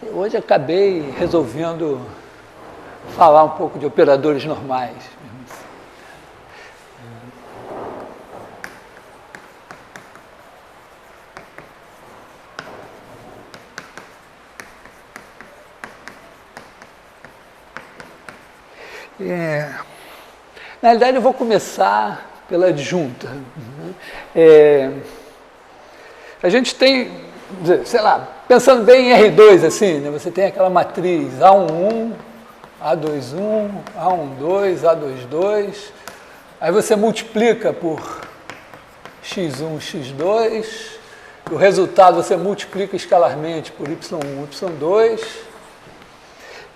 Hoje acabei resolvendo falar um pouco de operadores normais. Na realidade, eu vou começar pela adjunta. A gente tem, sei lá, pensando bem em R2, assim, né, você tem aquela matriz A11, A21, A12, A22, aí você multiplica por x1, x2, o resultado você multiplica escalarmente por y1,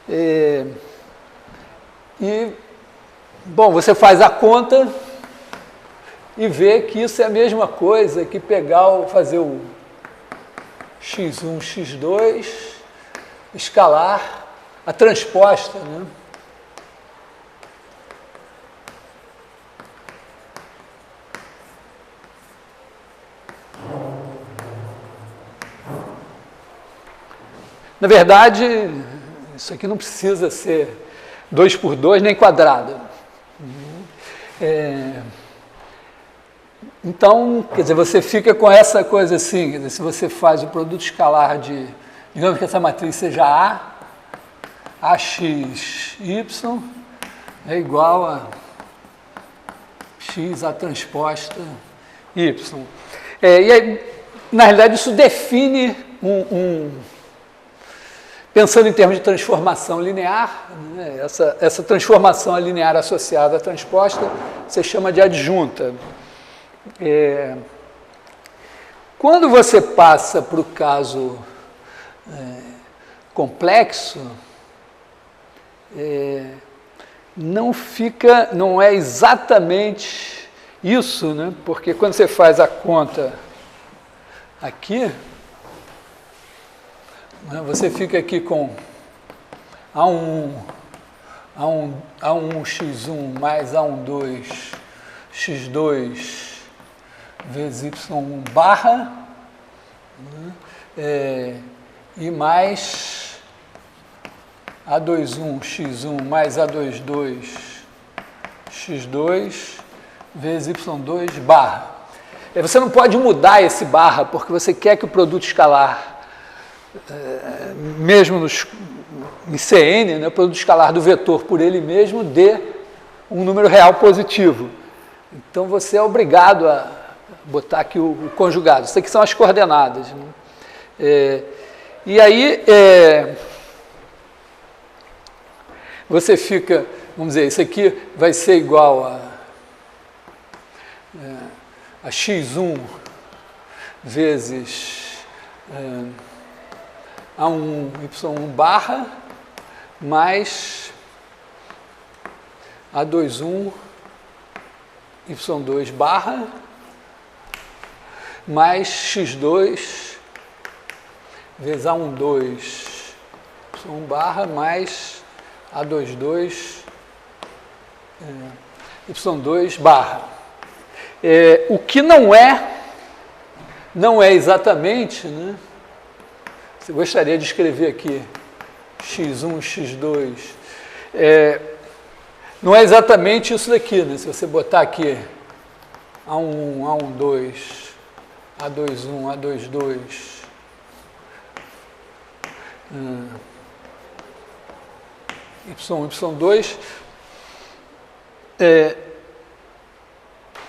y2, bom, você faz a conta e vê que isso é a mesma coisa que fazer o x1, x2, escalar a transposta, né? Na verdade, isso aqui não precisa ser 2 por 2 nem quadrado. Então, quer dizer, você fica com essa coisa assim, quer dizer, se você faz o produto escalar de, digamos que essa matriz seja AX, Y, é igual a X, a transposta, Y. E aí, na realidade, isso define pensando em termos de transformação linear, né, essa transformação linear associada à transposta, você chama de adjunta. Quando você passa para o caso complexo, não é exatamente isso, né? Porque quando você faz a conta aqui, né, você fica aqui com A1x1 mais A12 x2 vezes y1 barra, né, e mais A21 x1 mais A22 x2 vezes y2 barra. Você não pode mudar esse barra, porque você quer que o produto escalar, mesmo em Cn, né, o produto escalar do vetor por ele mesmo dê um número real positivo. Então, você é obrigado a botar aqui o conjugado. Isso aqui são as coordenadas, né? E aí, você fica, vamos dizer, isso aqui vai ser igual a x1 vezes A1, y1 barra, mais A21, y2 barra, mais x2 vezes A12, y1 barra, mais A22, y2 barra. O que não é exatamente, né? Você gostaria de escrever aqui x1, x2, não é exatamente isso daqui, né? Se você botar aqui A1, A12, A21, A22, Y1, Y2,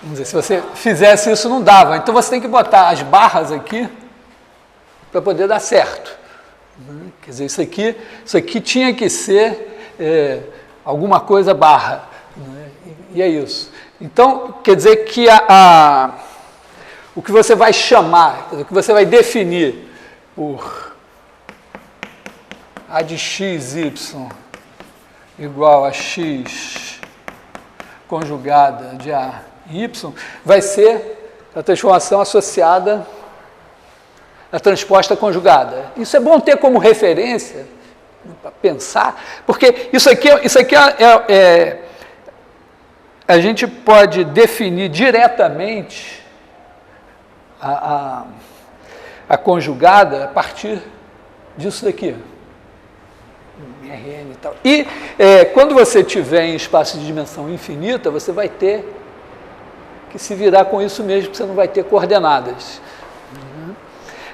vamos dizer, se você fizesse isso não dava, então você tem que botar as barras aqui para poder dar certo. Quer dizer, isso aqui tinha que ser alguma coisa barra, né? E é isso. Então, quer dizer que o que você vai chamar, o que você vai definir por A de xy igual a x conjugada de A em y, vai ser a transformação associada à transposta conjugada. Isso é bom ter como referência para pensar, porque isso aqui a gente pode definir diretamente a conjugada a partir disso daqui. Rn e tal. E quando você tiver em espaço de dimensão infinita, você vai ter que se virar com isso mesmo, porque você não vai ter coordenadas.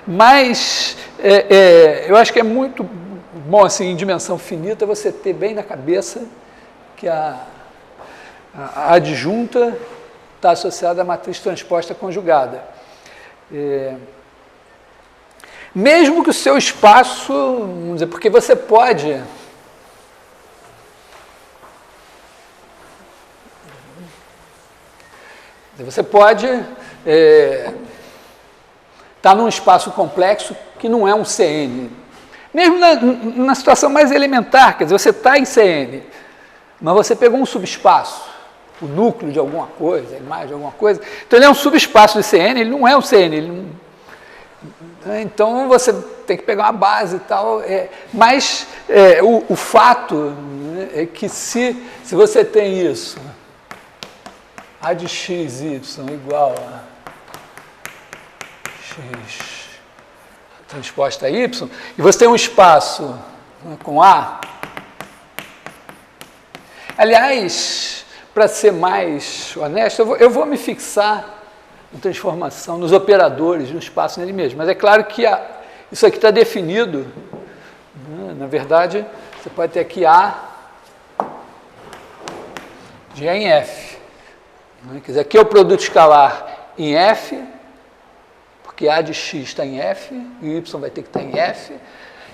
Mas eu acho que é muito bom, assim, em dimensão finita, você ter bem na cabeça que a adjunta está associada à matriz transposta conjugada. Mesmo que o seu espaço, vamos dizer, porque você pode... Você pode estar num espaço complexo que não é um CN. Mesmo na situação mais elementar, quer dizer, você está em CN, mas você pegou um subespaço, o núcleo de alguma coisa, a imagem de alguma coisa, então ele é um subespaço de CN, ele não é um CN, ele não... Então você tem que pegar uma base e tal, mas o fato, né, é que se você tem isso, A de x, y igual a x transposta a y, e você tem um espaço, né, com A. Aliás, para ser mais honesto, eu vou me fixar na transformação, nos operadores, no espaço nele mesmo. Mas é claro que isso aqui está definido, né, na verdade, você pode ter aqui A de E em F. Quer dizer, aqui é o produto escalar em F, porque A de x está em F, e Y vai ter que estar em F,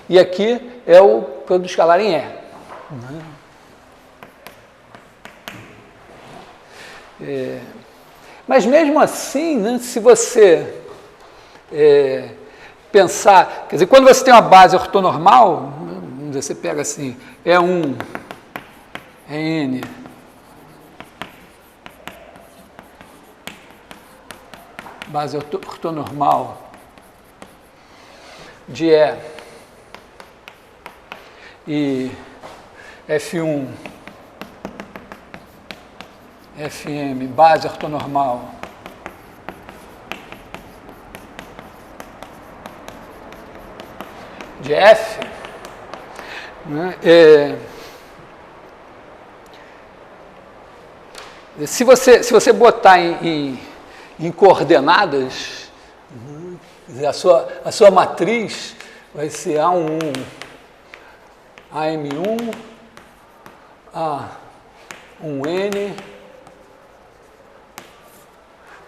e aqui é o produto escalar em E. Mas mesmo assim, né, se você pensar, quer dizer, quando você tem uma base ortonormal, vamos dizer, você pega assim, E1, N, base ortonormal de E F1, Fm, base ortonormal de F, né, se você botar em coordenadas, quer dizer, a sua matriz vai ser A1, AM1, A1N,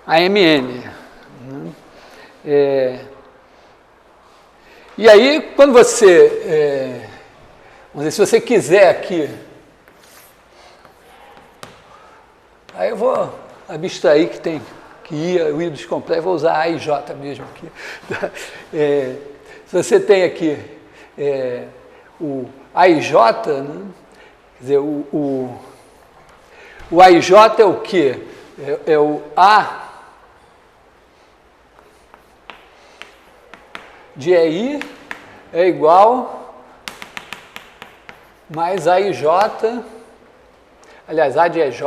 AMN. E aí, quando você, vamos dizer, se você quiser aqui, aí eu vou abstrair que tem que o I dos complexos, vou usar A e J mesmo aqui. Se você tem aqui o A e J, né, quer dizer, o A e J é o quê? É o A de EI é igual mais A e J, aliás, A de EJ,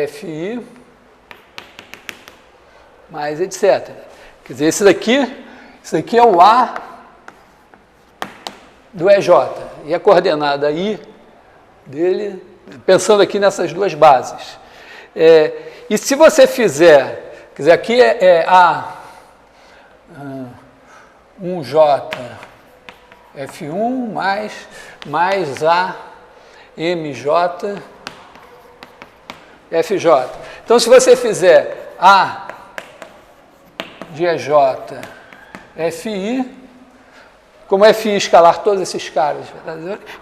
FI, mais etc. Quer dizer, esse daqui é o A do EJ, e a coordenada I dele, pensando aqui nessas duas bases. E se você fizer, quer dizer, aqui é A1J F1 mais A MJ FJ. Então, se você fizer A de EJ FI, como FI escalar todos esses caras,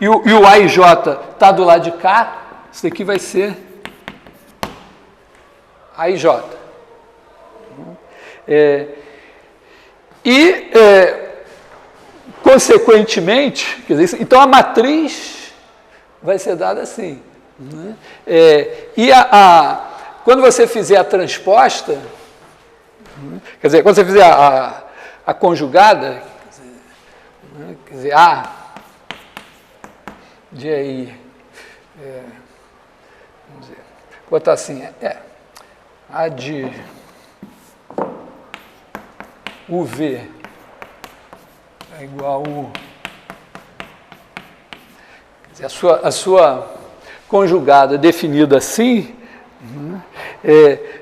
e o A e J está do lado de cá, isso daqui vai ser A e J. Consequentemente, quer dizer, então a matriz vai ser dada assim. Né? Quando você fizer a transposta, quer dizer, quando você fizer a conjugada, quer dizer, A de aí, vamos dizer, vou botar assim, A de UV é igual a sua conjugada definida assim,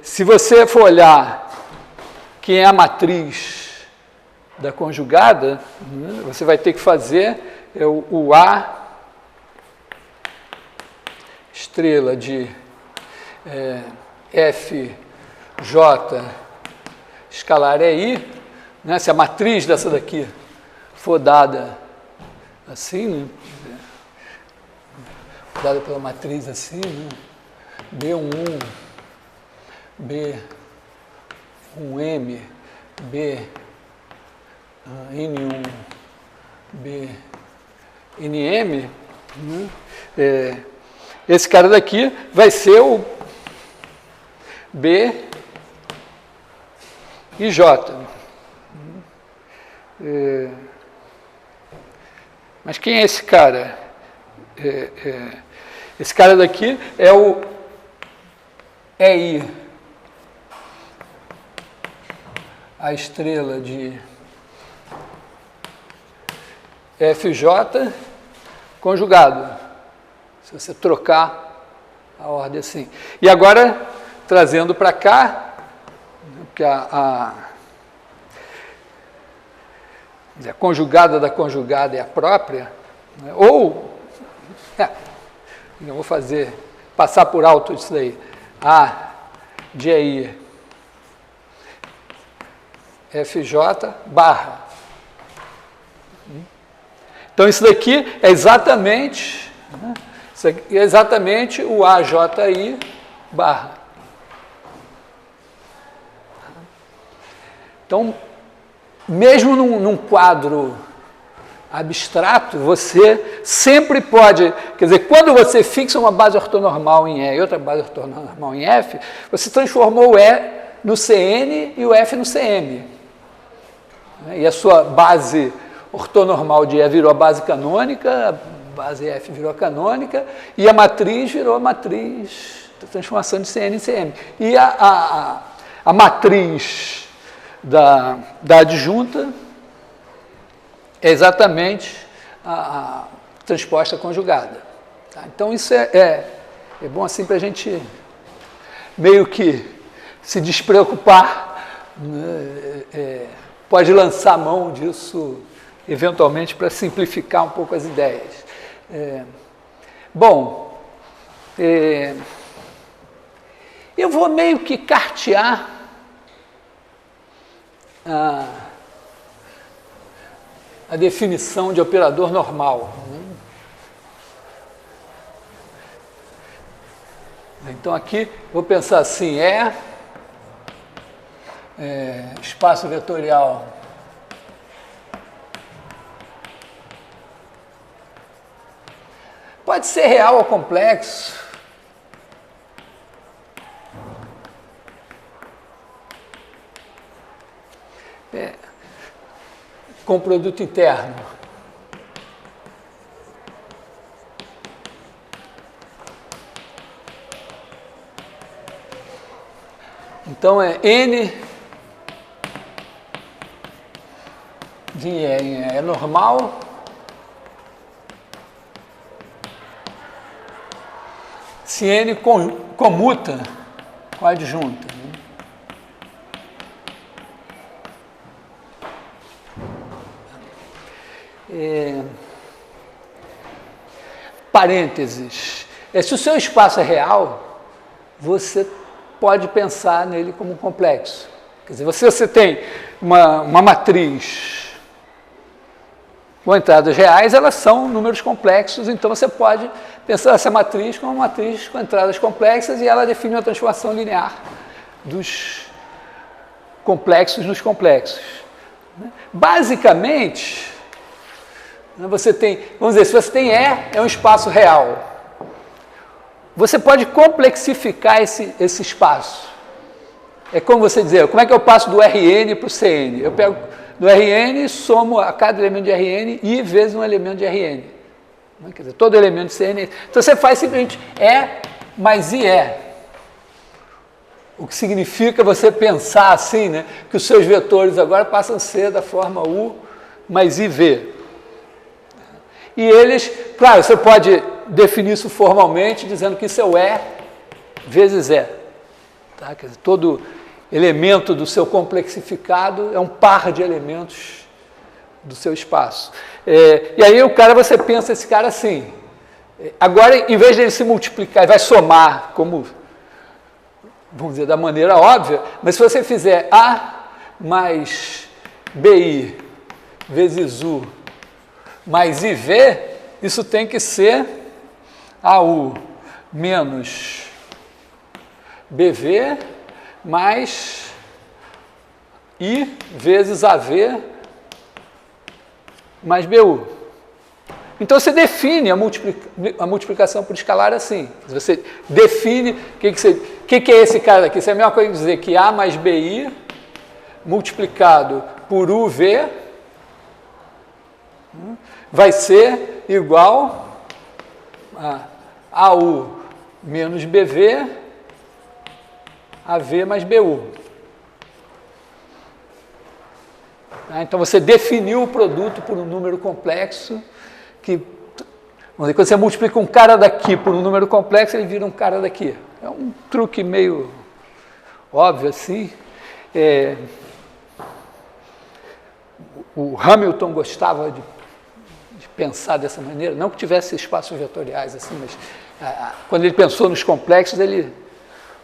se você for olhar quem é a matriz da conjugada, você vai ter que fazer o A estrela de FJ escalar é I, né? Se a matriz dessa daqui for dada assim, né? Dada pela matriz assim, né? B11, B1M, N1, BNM, né? Esse cara daqui vai ser o B e J. Mas quem é esse cara? Esse cara daqui é o EI, a estrela de FJ conjugado, se você trocar a ordem assim. E agora, trazendo para cá, porque a conjugada da conjugada é a própria, né? Eu vou passar por alto isso daí. A de I, FJ barra. Então, isso daqui é exatamente, né? Isso aqui é exatamente o AJI barra. Então, mesmo num quadro abstrato, você sempre pode, quer dizer, quando você fixa uma base ortonormal em E e outra base ortonormal em F, você transformou o E no CN e o F no CM. E a sua base ortonormal de E virou a base canônica, a base F virou a canônica, e a matriz virou a matriz da transformação de CN em CM. E a matriz da adjunta é exatamente a transposta conjugada. Tá? Então, isso é bom assim para a gente meio que se despreocupar, né? Pode lançar a mão disso, eventualmente, para simplificar um pouco as ideias. Eu vou meio que cartear a definição de operador normal. Então, aqui, vou pensar assim, espaço vetorial pode ser real ou complexo, com produto interno. Então, N de E é normal. Se N comuta com a adjunta. Parênteses. Se o seu espaço é real, você pode pensar nele como um complexo. Quer dizer, você tem uma matriz com entradas reais, elas são números complexos, então você pode pensar essa matriz como uma matriz com entradas complexas e ela define uma transformação linear dos complexos nos complexos. Basicamente, você tem, vamos dizer, se você tem E, é um espaço real. Você pode complexificar esse espaço. É como você dizer, como é que eu passo do Rn para o Cn? Eu pego do Rn e somo a cada elemento de Rn I vezes um elemento de Rn. Quer dizer, todo elemento de Cn. Então você faz simplesmente E mais IE. O que significa você pensar assim, né, que os seus vetores agora passam a ser da forma U mais IV. E eles, claro, você pode definir isso formalmente dizendo que isso é o E vezes E. Tá? Quer dizer, todo elemento do seu complexificado é um par de elementos do seu espaço. E aí você pensa esse cara assim. Agora, em vez de ele se multiplicar, ele vai somar, como, vamos dizer, da maneira óbvia, mas se você fizer A mais BI vezes U mais IV, isso tem que ser AU menos BV mais I vezes AV mais BU. Então, você define a multiplicação por escalar assim. Você define o que é esse cara aqui. Isso é a mesma coisa que dizer que A mais BI multiplicado por UV vai ser igual a AU menos BV AV mais BU. Então, você definiu o produto por um número complexo que, vamos dizer, quando você multiplica um cara daqui por um número complexo, ele vira um cara daqui. É um truque meio óbvio assim. O Hamilton gostava de pensar dessa maneira, não que tivesse espaços vetoriais assim, mas quando ele pensou nos complexos, ele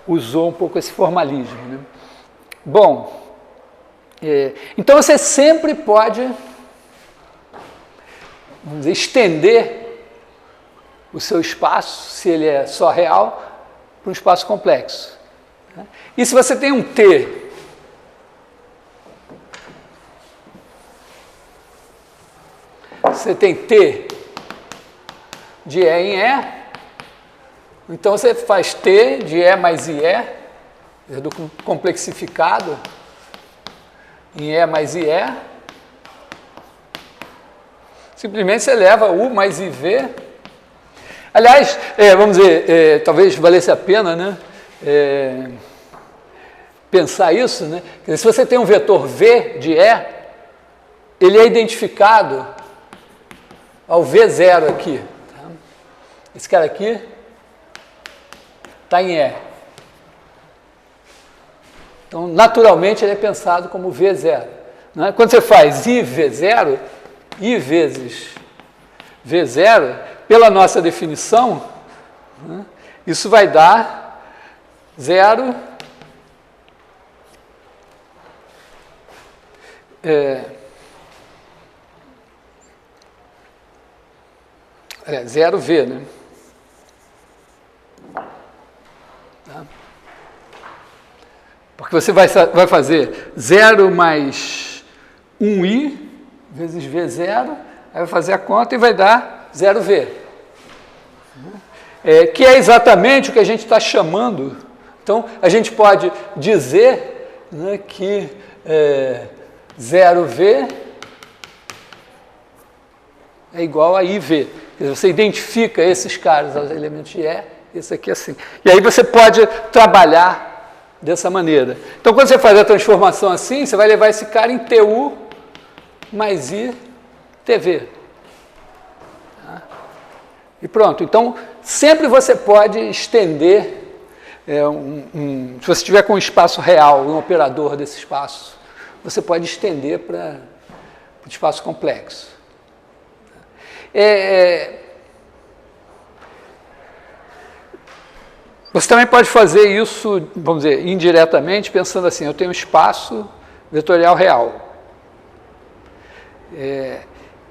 usou um pouco esse formalismo. Né? Bom, então você sempre pode, vamos dizer, estender o seu espaço, se ele é só real, para um espaço complexo. Né? E se você tem um T você tem T de E em E, então você faz T de E mais IE, do complexificado, em E mais IE, simplesmente você leva U mais IV. Aliás, vamos dizer, talvez valesse a pena, né, pensar isso, né? Quer dizer, se você tem um vetor V de E, ele é identificado ao V0 aqui. Tá? Esse cara aqui está em E. Então, naturalmente, ele é pensado como V0. Né? Quando você faz I V0, I vezes V0, pela nossa definição, né, isso vai dar 0... 0V, né? Tá? Porque você vai fazer 0 mais 1i vezes V0, aí vai fazer a conta e vai dar 0V. Que é exatamente o que a gente está chamando. Então, a gente pode dizer, né, que 0V é igual a IV. Você identifica esses caras, os elementos de E, esse aqui assim. E aí você pode trabalhar dessa maneira. Então, quando você faz a transformação assim, você vai levar esse cara em TU mais I TV. Tá? E pronto. Então, sempre você pode estender, se você tiver com um espaço real, um operador desse espaço, você pode estender para o espaço complexo. Você também pode fazer isso, vamos dizer, indiretamente, pensando assim, eu tenho um espaço vetorial real.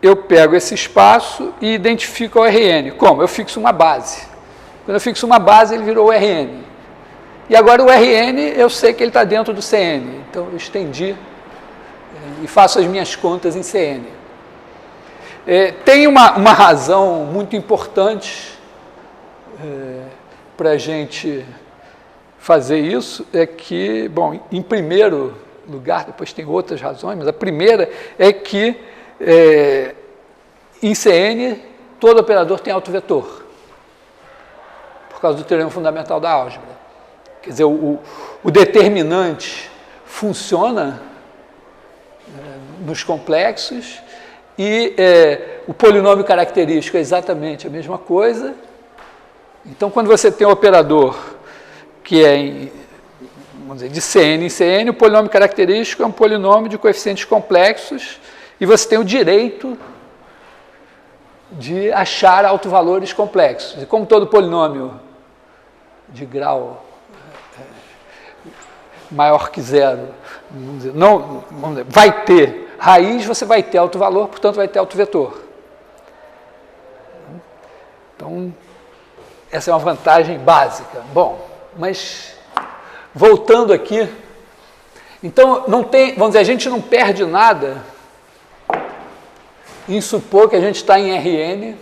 Eu pego esse espaço e identifico o RN. Como? Eu fixo uma base. Quando eu fixo uma base, ele virou o RN. E agora o RN, eu sei que ele está dentro do CN. Então, eu estendi e faço as minhas contas em CN. Tem uma razão muito importante para a gente fazer isso, é que, bom, em primeiro lugar, depois tem outras razões, mas a primeira é que em CN todo operador tem autovetor, por causa do teorema fundamental da álgebra. Quer dizer, o determinante funciona nos complexos, E o polinômio característico é exatamente a mesma coisa. Então, quando você tem um operador que é vamos dizer, de Cn em Cn, o polinômio característico é um polinômio de coeficientes complexos e você tem o direito de achar autovalores complexos. E como todo polinômio de grau maior que zero, vamos dizer, vai ter raiz, você vai ter autovalor, portanto vai ter autovetor. Então, essa é uma vantagem básica. Bom, mas voltando aqui, então não tem, vamos dizer, a gente não perde nada em supor que a gente está em Rn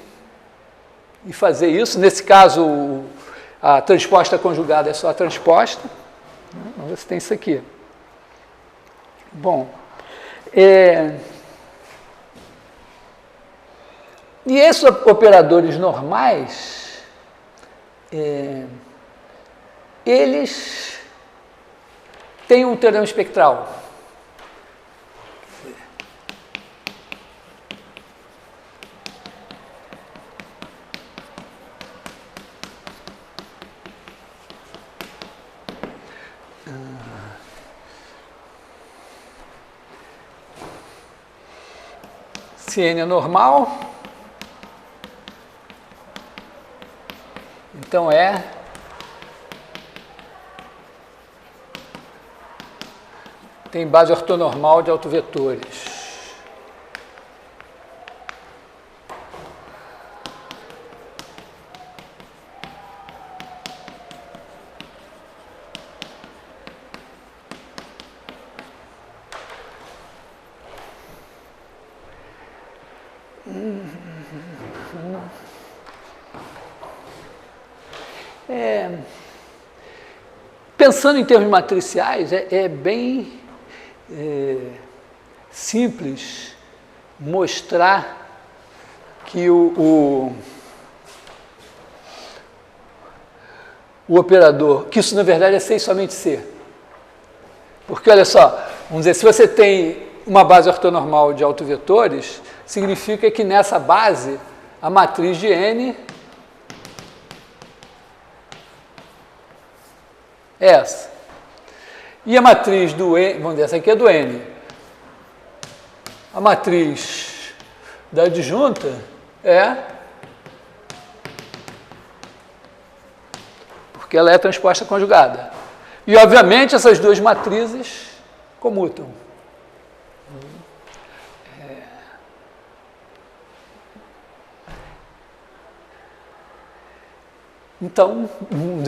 e fazer isso. Nesse caso, a transposta conjugada é só a transposta. Então, você tem isso aqui. Bom, e esses operadores normais, eles têm um teorema espectral. Se n é normal, então tem base ortonormal de autovetores. Pensando em termos matriciais, é bem simples mostrar que o operador, que isso na verdade é C e somente C. Porque olha só, vamos dizer, se você tem uma base ortonormal de autovetores, significa que nessa base a matriz de N é essa. E a matriz do N, vamos dizer, essa aqui é do N. A matriz da adjunta é, porque ela é transposta conjugada. E, obviamente, essas duas matrizes comutam. Então,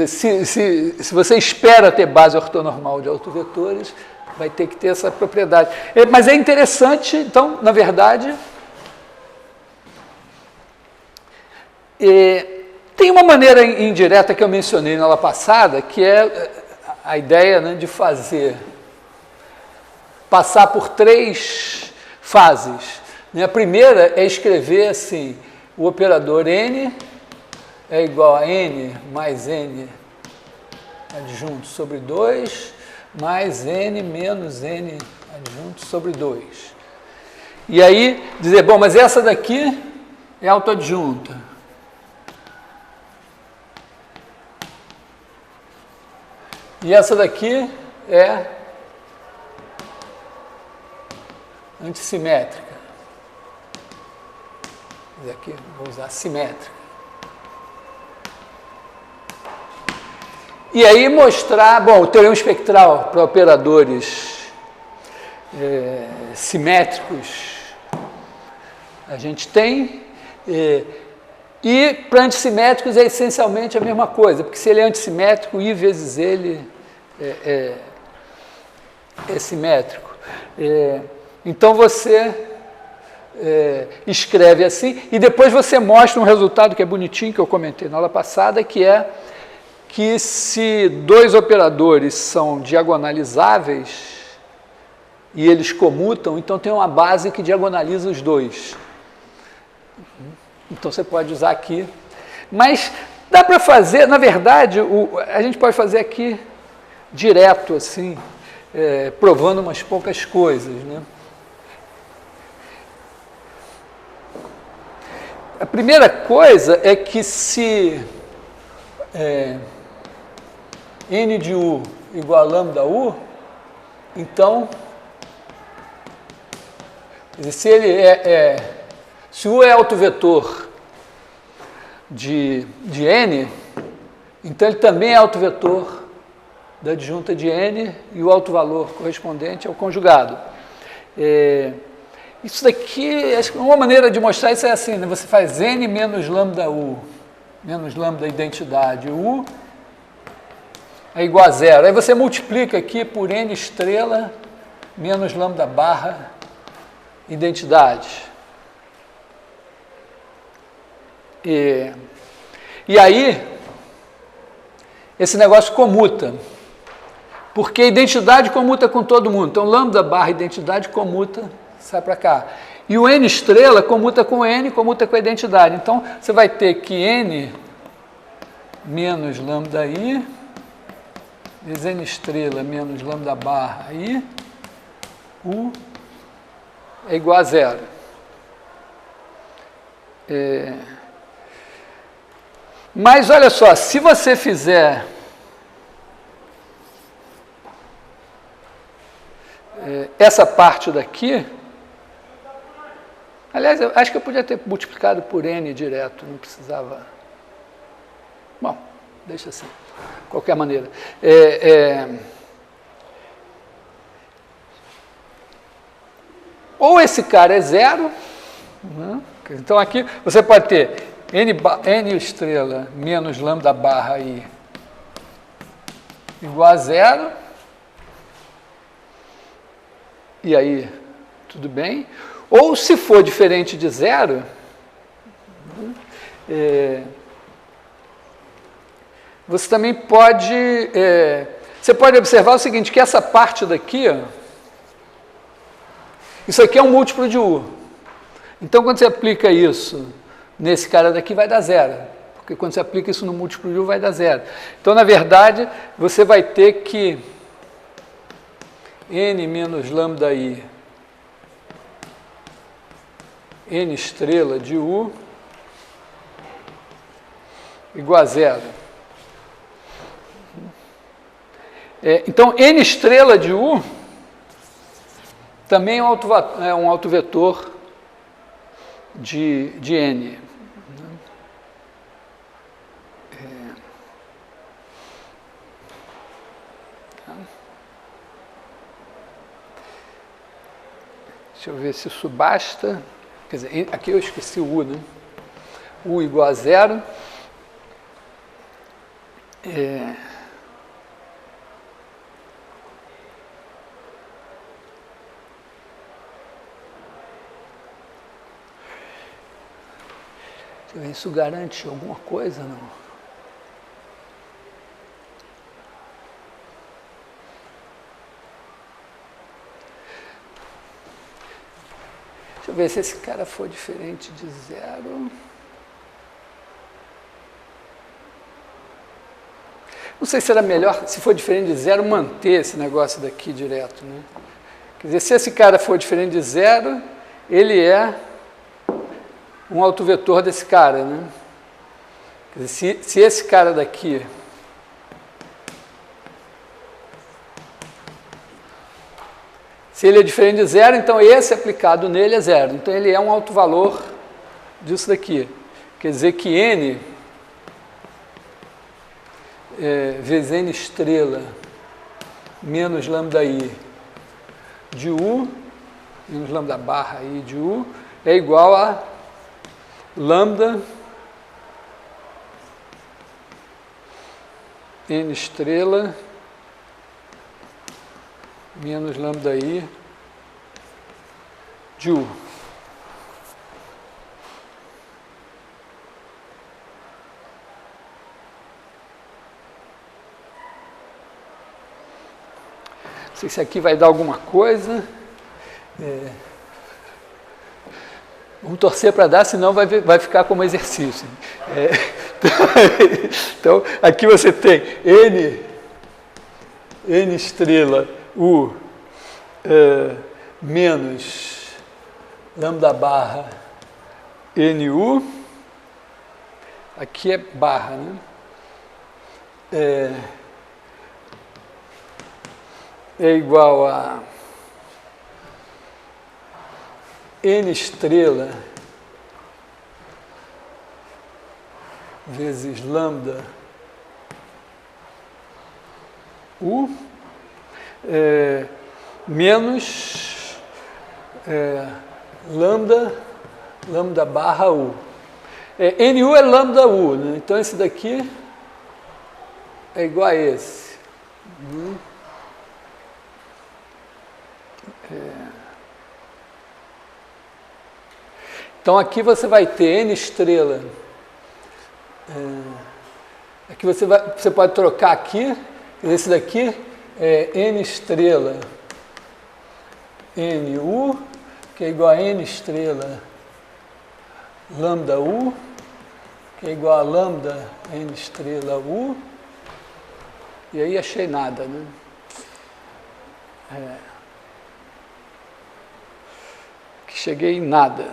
se você espera ter base ortonormal de autovetores, vai ter que ter essa propriedade. Mas é interessante, então, na verdade, tem uma maneira indireta que eu mencionei na aula passada, que é a ideia, né, de passar por 3 fases. A primeira é escrever assim, o operador N é igual a N mais N adjunto sobre 2, mais N menos N adjunto sobre 2. E aí, dizer, bom, mas essa daqui é autoadjunta. E essa daqui é antissimétrica. Aqui, vou usar simétrica. E aí mostrar, bom, o teorema espectral para operadores simétricos a gente tem, e para antissimétricos é essencialmente a mesma coisa, porque se ele é antissimétrico, I vezes ele é simétrico. Então você escreve assim, e depois você mostra um resultado que é bonitinho, que eu comentei na aula passada, que é que se 2 operadores são diagonalizáveis e eles comutam, então tem uma base que diagonaliza os 2. Então você pode usar aqui. Mas dá para fazer, na verdade, a gente pode fazer aqui direto, assim, provando umas poucas coisas, né? A primeira coisa é que se n de u igual a lambda u, então, se ele se u é autovetor de n, então ele também é autovetor da adjunta de n e o autovalor correspondente ao conjugado. Isso daqui, acho que uma maneira de mostrar isso é assim, né? Você faz n menos lambda u, menos lambda identidade u, é igual a zero. Aí você multiplica aqui por n estrela menos lambda barra identidade. E aí, esse negócio comuta, porque a identidade comuta com todo mundo. Então, lambda barra identidade comuta, sai para cá. E o n estrela comuta com n, comuta com a identidade. Então, você vai ter que n menos lambda i, vezes n estrela menos lambda barra i, u, é igual a zero. Mas, olha só, se você fizer essa parte daqui, aliás, eu acho que eu podia ter multiplicado por n direto, não precisava. Bom, deixa assim, de qualquer maneira. Ou esse cara é zero, né? Então aqui você pode ter n estrela menos lambda barra i igual a zero, e aí tudo bem. Ou se for diferente de zero, você também pode, você pode observar o seguinte, que essa parte daqui, ó, isso aqui é um múltiplo de u. Então, quando você aplica isso nesse cara daqui, vai dar zero. Porque quando você aplica isso no múltiplo de u, vai dar zero. Então, na verdade, você vai ter que n menos lambda i, n estrela de u, igual a zero. Então, n estrela de u também é um autovetor de n. Deixa eu ver se isso basta. Quer dizer, aqui eu esqueci o u, né? U igual a zero. Isso garante alguma coisa, não? Deixa eu ver se esse cara for diferente de zero. Não sei se era melhor, se for diferente de zero, manter esse negócio daqui direto, né? Quer dizer, se esse cara for diferente de zero, ele é um autovetor desse cara, né? Quer dizer, se esse cara daqui se ele é diferente de zero, então esse aplicado nele é zero. Então ele é um autovalor disso daqui. Quer dizer que n vezes n estrela menos lambda i de u, menos lambda barra i de u, é igual a lambda n estrela menos lambda i de u. Não sei se aqui vai dar alguma coisa. Vamos torcer para dar, senão vai ficar como exercício. Então, aqui você tem n estrela u menos lambda barra nu aqui é barra, né? É igual a N estrela vezes lambda U menos lambda barra U. NU é lambda U, né? Então esse daqui é igual a esse. Então aqui você vai ter N estrela. Aqui você pode trocar aqui, esse daqui é N estrela NU, que é igual a N estrela lambda U, que é igual a lambda N estrela U, e aí achei nada, né? Que cheguei em nada.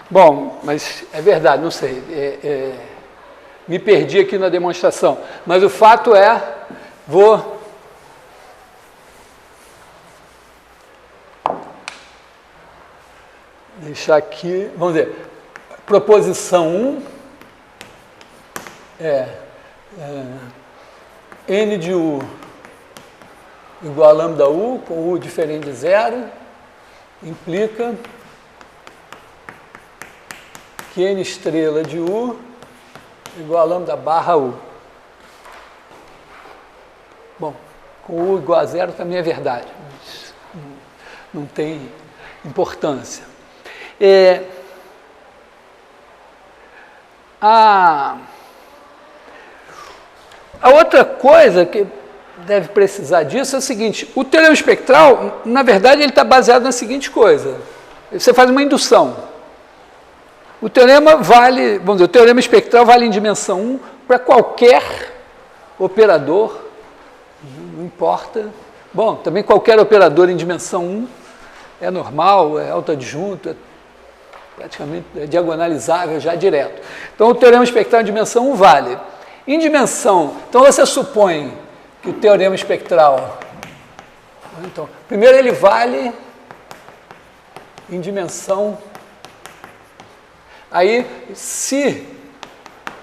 Bom, mas é verdade, não sei. Me perdi aqui na demonstração. Mas o fato vou deixar aqui, vamos ver, proposição 1 N de U igual a lambda U, com U diferente de zero, implica que N estrela de U igual a lambda barra U. Bom, com U igual a zero também é verdade, mas não tem importância. A outra coisa que deve precisar disso é o seguinte: o teorema espectral, na verdade, ele está baseado na seguinte coisa. Você faz uma indução. O teorema vale, vamos dizer, o teorema espectral vale em dimensão 1 para qualquer operador, não importa. Bom, também qualquer operador em dimensão 1 é normal, é autoadjunto, é praticamente diagonalizável já direto. Então, o teorema espectral em dimensão 1 vale. Em dimensão, então você supõe que o teorema espectral, então, primeiro ele vale em dimensão. Aí, se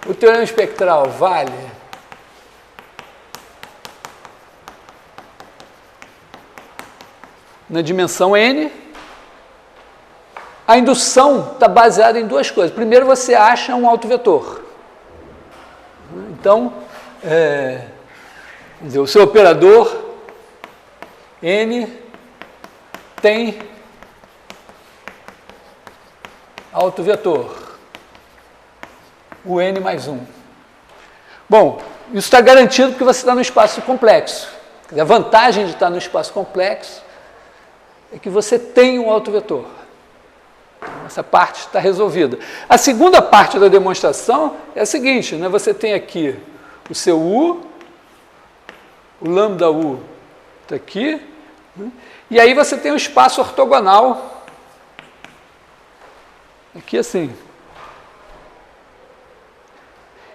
o teorema espectral vale na dimensão n, a indução está baseada em duas coisas. Primeiro, você acha um autovetor. Então, o seu operador n tem autovetor, o n mais 1. Bom, isso está garantido porque você está no espaço complexo. A vantagem de estar no espaço complexo é que você tem um autovetor. Essa parte está resolvida. A segunda parte da demonstração é a seguinte, né? Você tem aqui o seu U, o lambda U está aqui, né? E aí você tem o espaço ortogonal, aqui assim.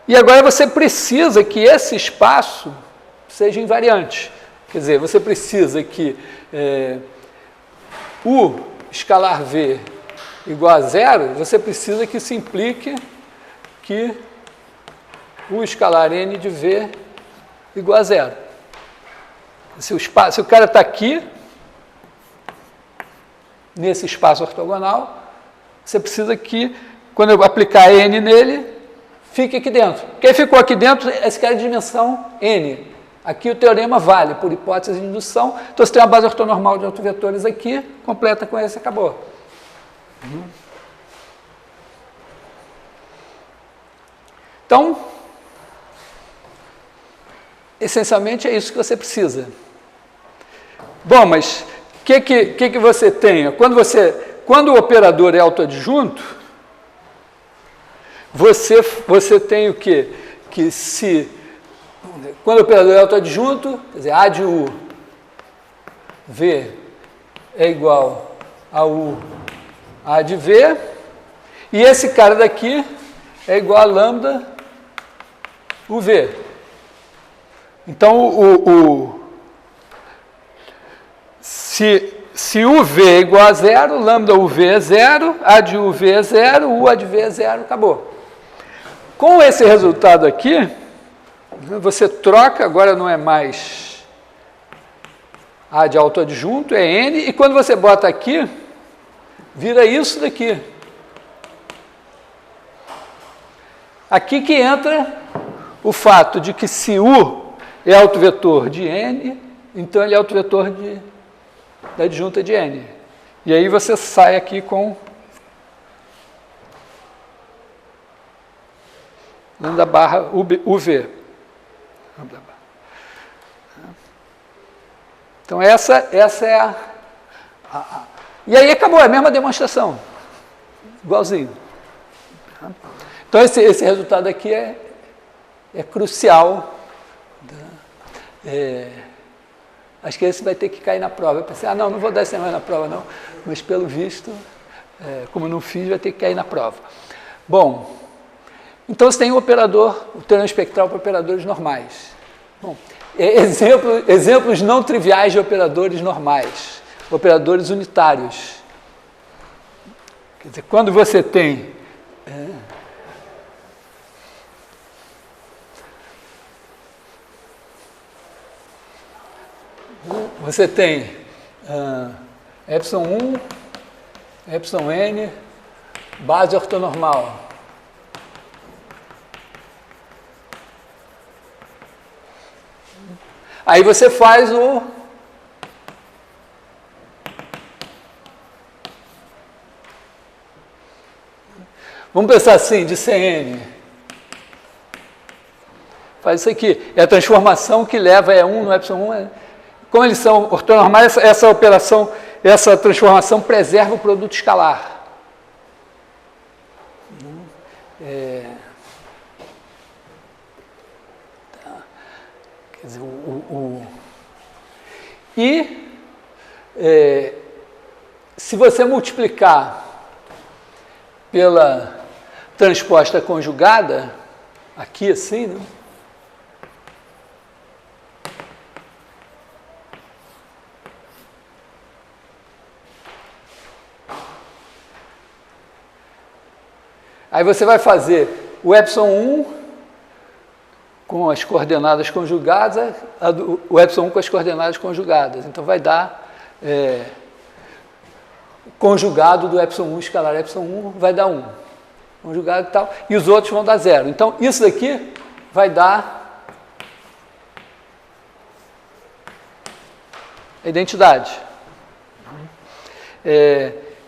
E agora você precisa que esse espaço seja invariante. Quer dizer, você precisa que U escalar V igual a zero, você precisa que isso implique que U escalar N de V igual a zero. Se o cara está aqui, nesse espaço ortogonal, você precisa que, quando eu aplicar N nele, fique aqui dentro. Quem ficou aqui dentro, esse cara é de dimensão N. Aqui o teorema vale por hipótese de indução. Então, você tem uma base ortonormal de autovetores aqui, completa com esse, acabou. Então, essencialmente é isso que você precisa. Bom, mas o que você tem? Quando o operador é autoadjunto, você tem o quê? Que se... Quando o operador é autoadjunto, quer dizer, A de U, V é igual a U, A de V, e esse cara daqui é igual a lambda UV. Então, se UV é igual a zero, lambda UV é zero, A de UV é zero, U A de V é zero, acabou. Com esse resultado aqui, você troca, agora não é mais A de autoadjunto, é N, e quando você bota aqui, vira isso daqui. Aqui que entra o fato de que se U é autovetor de N, então ele é autovetor da adjunta de N. E aí você sai aqui com lambda barra UV. Então essa é a... E aí acabou, é a mesma demonstração. Igualzinho. Então esse resultado aqui é crucial. Acho que esse vai ter que cair na prova. Eu pensei, não vou dar esse negócio na prova não, mas pelo visto, como não fiz, vai ter que cair na prova. Bom, então você tem o teorema espectral para operadores normais. Bom, exemplos não triviais de operadores normais, operadores unitários. Quer dizer, quando você tem... Você tem ε1, εn, base ortonormal. Aí você faz o... Vamos pensar assim, de Cn. Faz isso aqui. É a transformação que leva E1 no ε1. Como eles são ortonormais, essa operação, essa transformação preserva o produto escalar. Quer dizer, se você multiplicar pela transposta conjugada, aqui assim, né? Aí você vai fazer o ε1 com as coordenadas conjugadas, o ε1 com as coordenadas conjugadas. Então vai dar conjugado do ε1 escalar ε1 vai dar 1. Conjugado e tal. E os outros vão dar 0. Então isso daqui vai dar a identidade.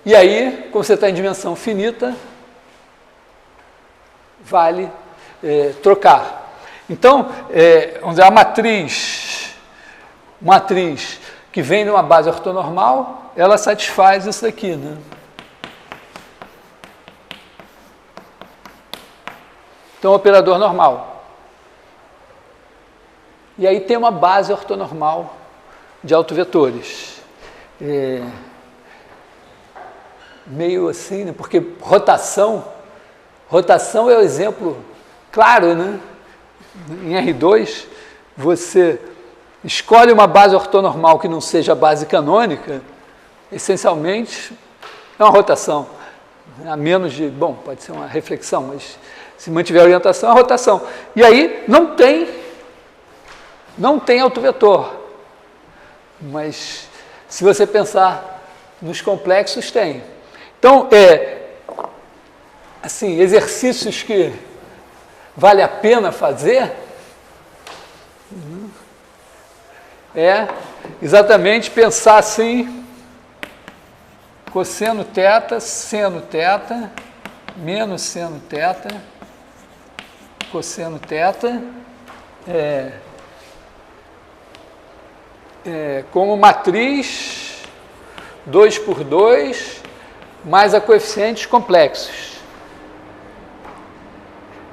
E aí, como você está em dimensão finita, vale trocar. Então, vamos dizer, a matriz que vem numa base ortonormal, ela satisfaz isso daqui, né? Então, operador normal. E aí tem uma base ortonormal de autovetores. Meio assim, né? Porque rotação é o exemplo claro, né? Em R2, você escolhe uma base ortonormal que não seja a base canônica, essencialmente é uma rotação. A menos de, bom, pode ser uma reflexão, mas se mantiver a orientação, é uma rotação. E aí não tem autovetor. Mas se você pensar nos complexos, tem. Então, assim, exercícios que vale a pena fazer é exatamente pensar assim, cosseno θ, seno θ, menos seno θ, cosseno θ, como matriz 2 por 2 mais a coeficientes complexos.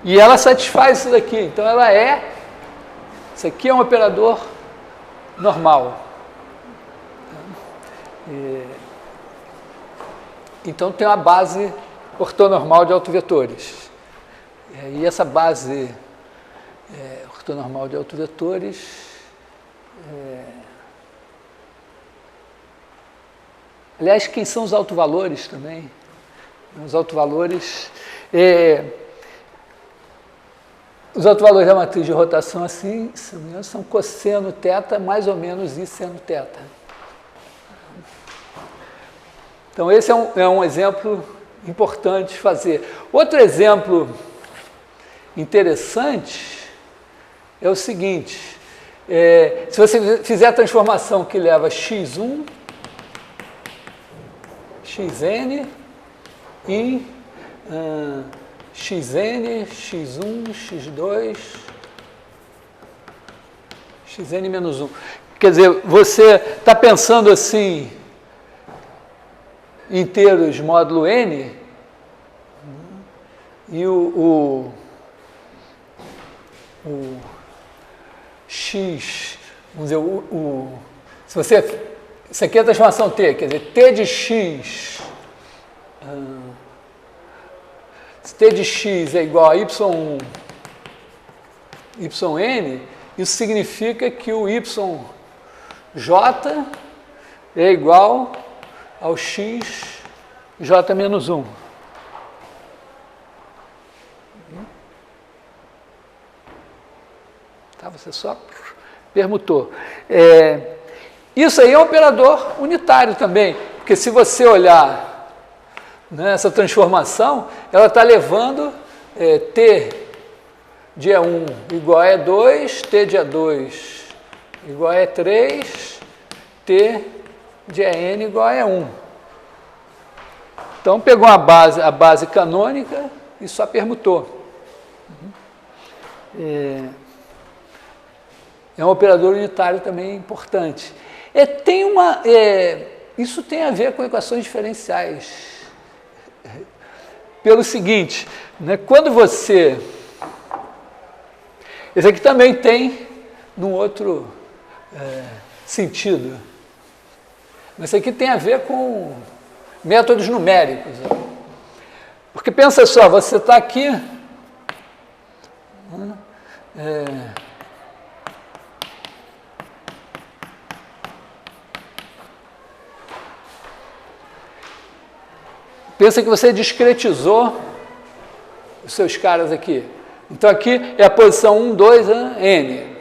E ela satisfaz isso daqui. Então, isso aqui é um operador normal. Então, tem uma base ortonormal de autovetores. E essa base ortonormal de autovetores... Aliás, quem são os autovalores também? Os autovalores... Os autovalores da matriz de rotação, assim, são cosseno θ mais ou menos I seno θ. Então, esse é um exemplo importante de fazer. Outro exemplo interessante é o seguinte, se você fizer a transformação que leva x1, xn em xn, x1, x2, xn menos 1. Quer dizer, você está pensando assim, em termos módulo n, e o x, vamos dizer, se você, isso aqui é a transformação t, quer dizer, t de x, se t de x é igual a y1, yn, isso significa que o yj é igual ao x j menos 1. Tá, você só permutou. Isso aí é um operador unitário também, porque se você olhar, né, essa transformação, ela está levando t de E1 igual a E2, t de E2 igual a E3, t de En igual a E1. Então, pegou a base canônica e só permutou. É um operador unitário também importante. Isso tem a ver com equações diferenciais. Pelo seguinte, né, quando você... Esse aqui também tem num outro sentido. Mas isso aqui tem a ver com métodos numéricos. Porque pensa só, você está aqui... Pensa que você discretizou os seus caras aqui. Então, aqui é a posição 1, 2, N.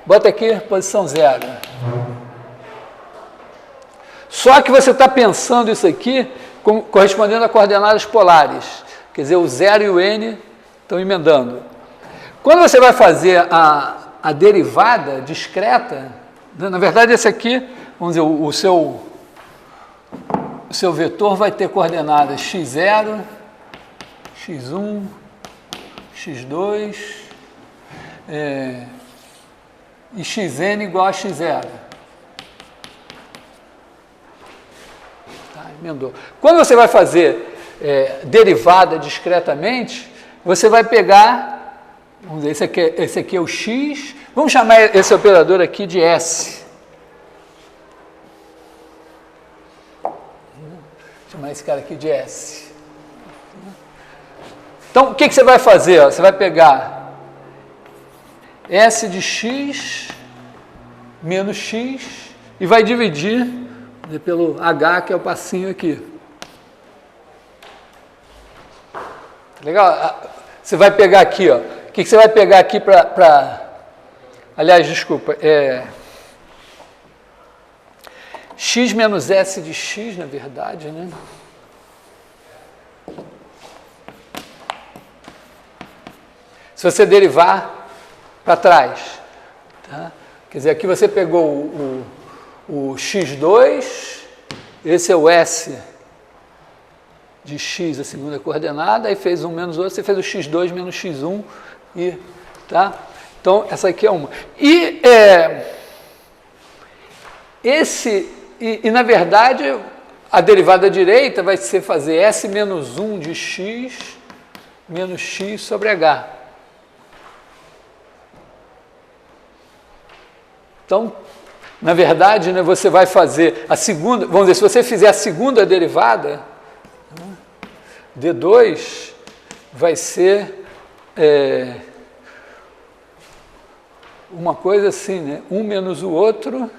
Bota aqui posição 0. Só que você está pensando isso aqui correspondendo a coordenadas polares. Quer dizer, o 0 e o N estão emendando. Quando você vai fazer a derivada discreta, na verdade, esse aqui, vamos dizer, o seu vetor vai ter coordenadas x0, x1, x2 e xn igual a x0. Tá, emendou. Quando você vai fazer derivada discretamente, você vai pegar, vamos dizer, esse aqui é o x, vamos chamar esse operador aqui de S. Chamar esse cara aqui de S. Então, o que você vai fazer? Você vai pegar S de x menos x e vai dividir pelo H, que é o passinho aqui. Legal? Você vai pegar aqui, ó. O que você vai pegar aqui para... Aliás, desculpa, x menos S de x, na verdade, né? Se você derivar para trás, tá? Quer dizer, aqui você pegou o x2, esse é o S de x, a segunda coordenada, aí fez 1 menos outro, você fez o x2 menos x1, tá? Então, essa aqui é uma. E, na verdade, a derivada direita vai ser fazer S menos 1 de x menos x sobre h. Então, na verdade, né, você vai fazer a segunda, vamos dizer, se você fizer a segunda derivada, D2 vai ser uma coisa assim, né? Um menos o outro.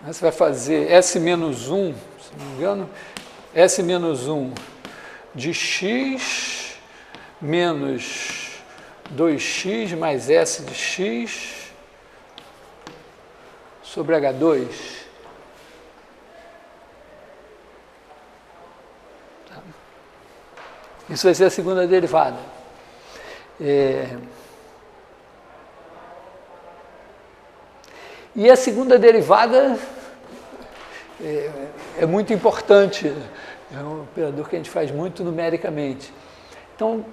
Aí você vai fazer S menos 1, se não me engano, S menos 1 de x menos 2x mais S de x sobre H2. Tá. Isso vai ser a segunda derivada. E a segunda derivada é muito importante, é um operador que a gente faz muito numericamente. Então,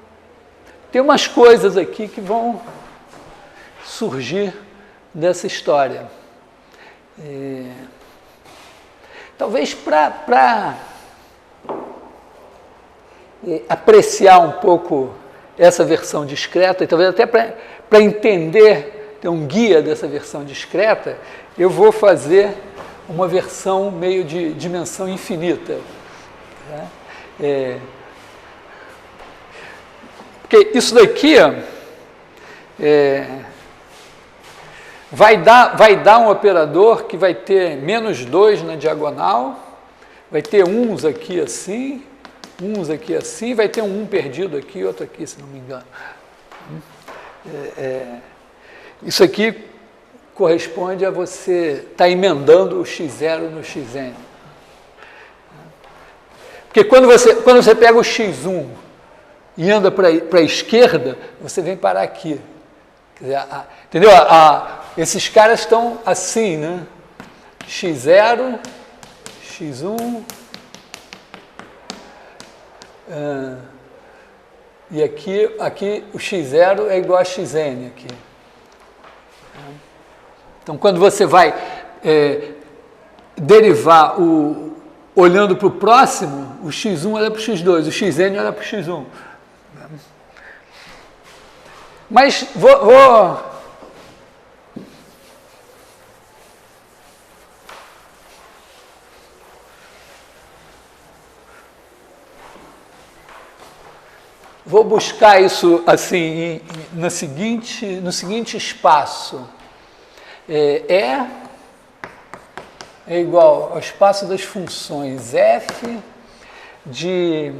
tem umas coisas aqui que vão surgir dessa história. Talvez para apreciar um pouco essa versão discreta, e talvez até para entender, ter um guia dessa versão discreta, eu vou fazer uma versão meio de dimensão infinita. Tá? Porque isso daqui vai dar um operador que vai ter menos 2 na diagonal, vai ter uns aqui assim, vai ter um perdido aqui, outro aqui, se não me engano. Isso aqui corresponde a você estar emendando o x0 no xn. Porque quando você pega o x1 e anda para a esquerda, você vem parar aqui. Quer dizer, entendeu? Esses caras estão assim, né? x0, x1, e aqui o x0 é igual a xn aqui. Então, quando você vai derivar olhando para o próximo, o x1 olha para o x2, o xn olha para o x1. Mas vou buscar isso assim no seguinte espaço. É igual ao espaço das funções f de...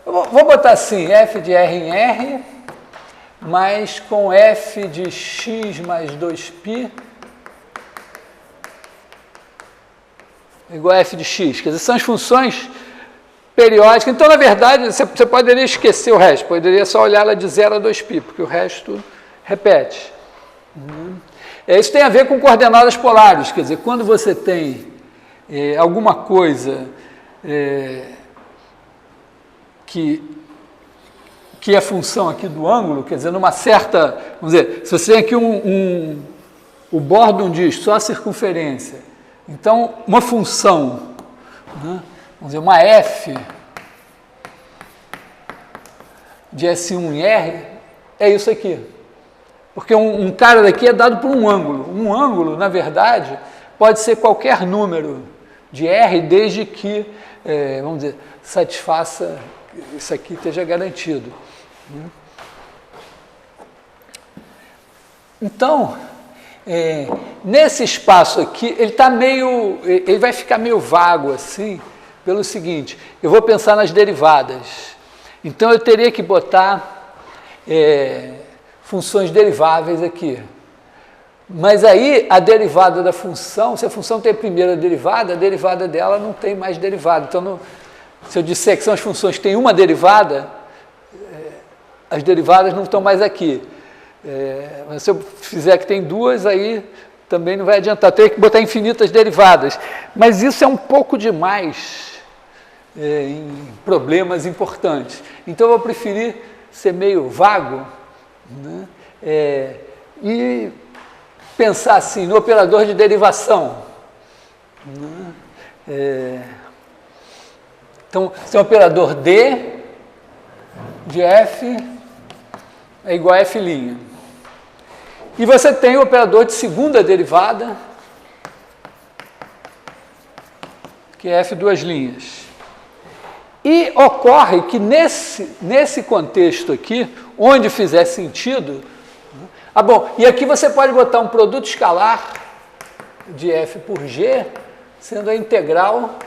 Vou botar assim, f de r em r, mais com f de x mais 2π igual a f de x. Quer dizer, são as funções periódicas. Então, na verdade, você poderia esquecer o resto, poderia só olhar ela de 0 a 2π, porque o resto repete. Isso tem a ver com coordenadas polares, quer dizer, quando você tem alguma coisa que é função aqui do ângulo, quer dizer, numa certa, vamos dizer, se você tem aqui o Bordon diz só a circunferência, então uma função, né, vamos dizer, uma f de S1 em R é isso aqui. Porque um cara daqui é dado por um ângulo. Um ângulo, na verdade, pode ser qualquer número de R, desde que, vamos dizer, satisfaça, isso aqui esteja garantido. Então, nesse espaço aqui, ele vai ficar meio vago assim, pelo seguinte, eu vou pensar nas derivadas. Então, eu teria que botar funções deriváveis aqui. Mas aí, a derivada da função, se a função tem a primeira derivada, a derivada dela não tem mais derivada. Então, se eu disser que são as funções que têm uma derivada, as derivadas não estão mais aqui. Mas se eu fizer que tem duas, aí também não vai adiantar. Eu teria que botar infinitas derivadas. Mas isso é um pouco demais em problemas importantes. Então, eu vou preferir ser meio vago, né? E pensar assim, no operador de derivação. Né? Então, se é um operador D de F é igual a F'. E você tem o operador de segunda derivada, que é F duas linhas. E ocorre que nesse contexto aqui, onde fizer sentido... bom, e aqui você pode botar um produto escalar de F por G, sendo a integral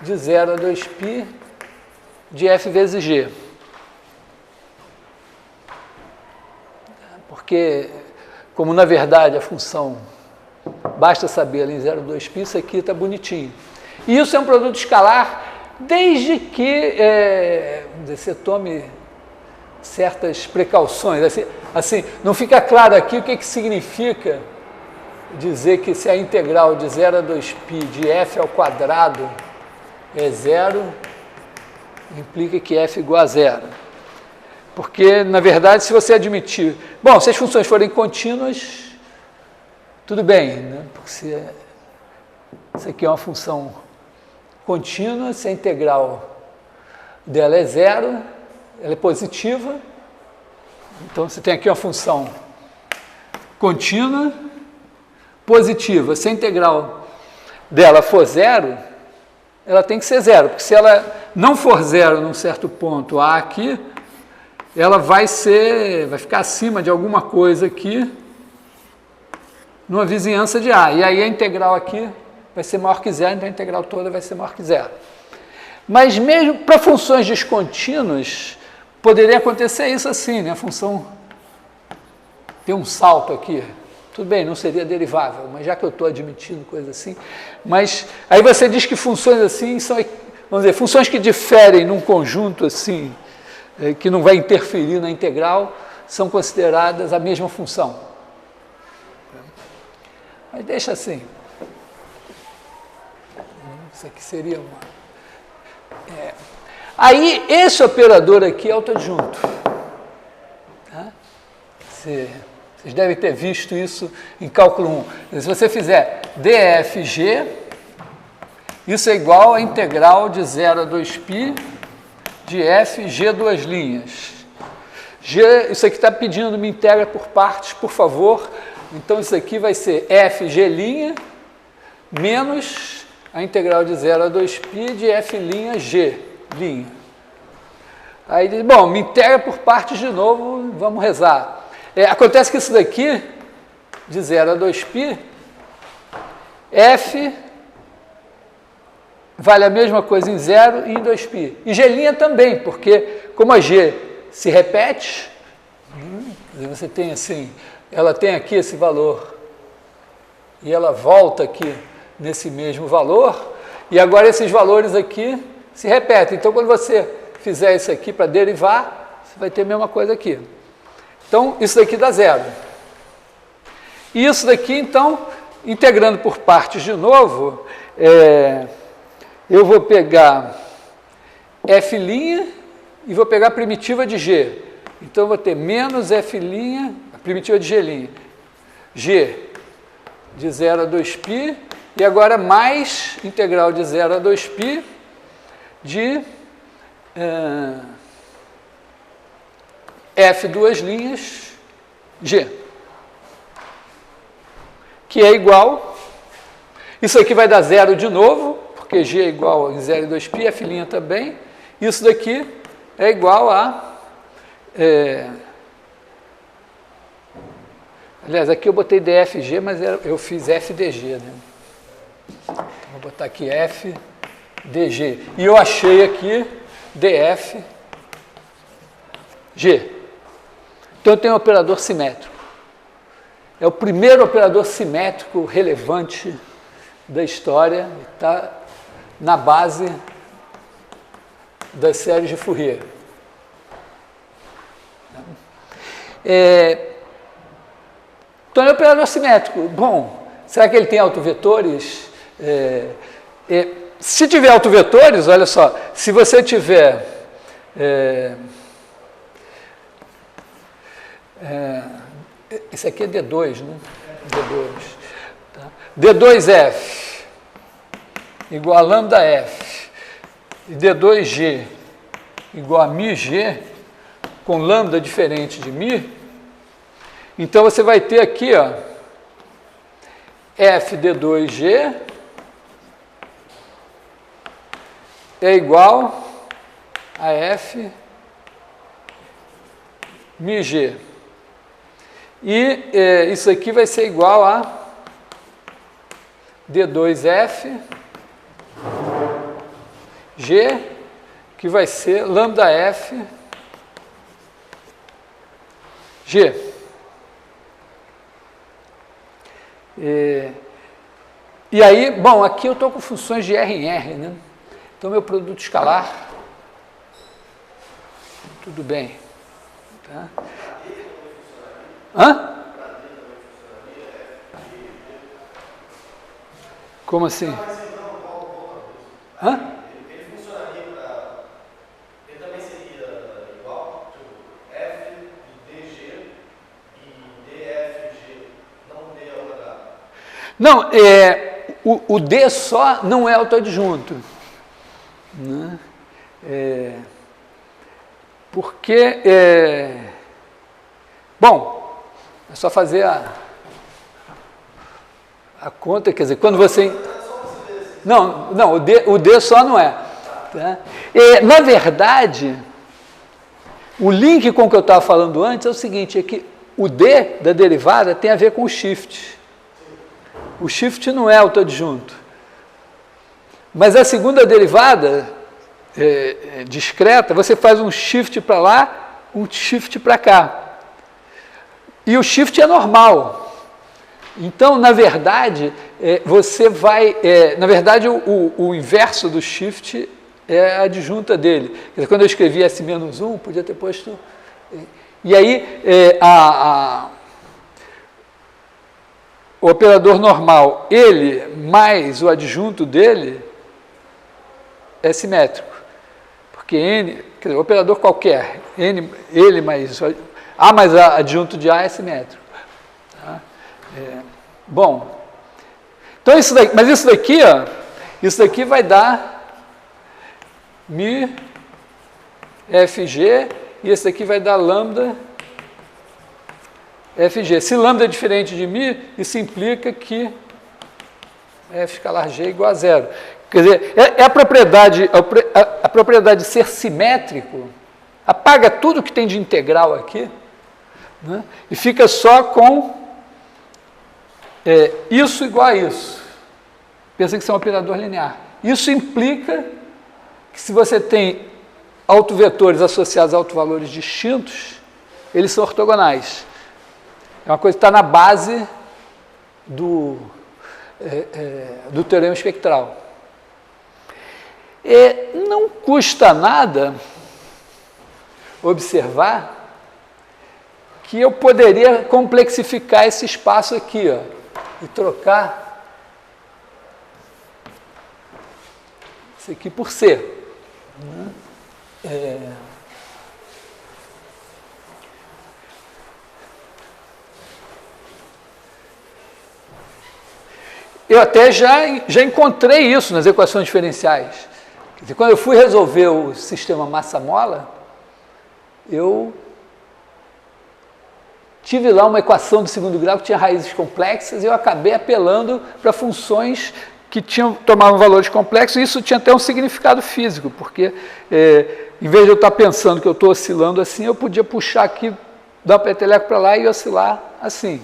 de 0 a 2π de F vezes G. Porque, como na verdade a função, basta saber ali em 0 a 2π, isso aqui está bonitinho. E isso é um produto escalar desde que você tome certas precauções. Assim, não fica claro aqui o que significa dizer que se a integral de 0 a 2π de f ao quadrado é zero, implica que f é igual a zero. Porque, na verdade, se você admitir... Bom, se as funções forem contínuas, tudo bem, né? Porque se isso aqui é uma função contínua, se a integral dela é zero, ela é positiva. Então, você tem aqui uma função contínua, positiva. Se a integral dela for zero, ela tem que ser zero, porque se ela não for zero num certo ponto A aqui, ela vai ficar acima de alguma coisa aqui, numa vizinhança de A. E aí a integral aqui vai ser maior que zero, então a integral toda vai ser maior que zero. Mas mesmo para funções descontínuas, poderia acontecer isso assim, né? A função tem um salto aqui. Tudo bem, não seria derivável, mas já que eu estou admitindo coisa assim. Mas aí você diz que funções assim são, vamos dizer, funções que diferem num conjunto assim, que não vai interferir na integral, são consideradas a mesma função. Mas deixa assim. Isso aqui seria uma... Aí, esse operador aqui é autoadjunto. Tá? Vocês devem ter visto isso em cálculo 1. Se você fizer dfg, isso é igual a integral de 0 a 2π de f g duas linhas. Isso aqui está pedindo me integra por partes, por favor. Então, isso aqui vai ser fg' menos a integral de 0 a 2π de f'g'. Aí diz, bom, me integra por partes de novo, vamos rezar. Acontece que isso daqui, de 0 a 2π, f vale a mesma coisa em 0 e em 2π. E g' também, porque como a g se repete, você tem assim, ela tem aqui esse valor e ela volta aqui nesse mesmo valor, e agora esses valores aqui se repetem. Então, quando você fizer isso aqui para derivar, você vai ter a mesma coisa aqui. Então, isso daqui dá zero. E isso daqui, então, integrando por partes de novo, eu vou pegar f' e vou pegar a primitiva de g. Então, eu vou ter menos f', a primitiva de g', g de 0 a 2π, e agora mais integral de 0 a 2π de f duas linhas g, que é igual, isso aqui vai dar zero de novo, porque g é igual a 0 e 2π, f' também, isso daqui é igual a... aliás, aqui eu botei dfg, mas eu fiz fdg, né? Vou botar aqui fdg. E eu achei aqui dfg. Então eu tenho um operador simétrico. É o primeiro operador simétrico relevante da história, está na base das séries de Fourier. Então é um operador simétrico. Bom, será que ele tem autovetores? se tiver autovetores, olha só, se você tiver esse aqui é D2, né? D2. Tá? D2F igual a lambda F e D2G igual a μG, com lambda diferente de μ, então você vai ter aqui, ó, F D2G é igual a F μG. E isso aqui vai ser igual a D2F G, que vai ser lambda F G. E aí, bom, aqui eu estou com funções de R em R, né? Então, meu produto escalar, tudo bem. Tá? Hã? Como assim? Hã? Ele funcionaria para... Ele também seria igual, tipo, F de DG e DFG, não D ao H. Não, o D só não é autoadjunto. Né? Porque, bom, é só fazer a conta, quer dizer, quando você... Não, o D só não é. Tá? Na verdade, o link com o que eu estava falando antes é o seguinte, é que o D da derivada tem a ver com o shift. O shift não é autoadjunto. Mas a segunda derivada discreta, você faz um shift para lá, um shift para cá. E o shift é normal. Então, na verdade, você vai... na verdade, o inverso do shift é a adjunta dele. Quer dizer, quando eu escrevi S-1, podia ter posto... E aí, o operador normal, ele mais o adjunto dele é simétrico. Porque N, quer dizer, o operador qualquer, N, ele mais A mais A adjunto de A é simétrico. Tá? Bom, então isso daqui, mas isso daqui, ó, isso daqui vai dar μ FG e esse daqui vai dar lambda FG. Se lambda é diferente de μ, isso implica que F escalar G é igual a zero. Quer dizer, a propriedade de ser simétrico apaga tudo que tem de integral aqui, né, e fica só com isso igual a isso. Pensa que isso é um operador linear. Isso implica que se você tem autovetores associados a autovalores distintos, eles são ortogonais. É uma coisa que está na base do teorema espectral. Não custa nada observar que eu poderia complexificar esse espaço aqui, ó, e trocar isso aqui por C. Eu até já encontrei isso nas equações diferenciais. Quer dizer, quando eu fui resolver o sistema massa-mola, eu tive lá uma equação do segundo grau que tinha raízes complexas e eu acabei apelando para funções que tomavam valores complexos, e isso tinha até um significado físico, porque em vez de eu estar pensando que eu estou oscilando assim, eu podia puxar aqui, dar um peteleco para lá e oscilar assim.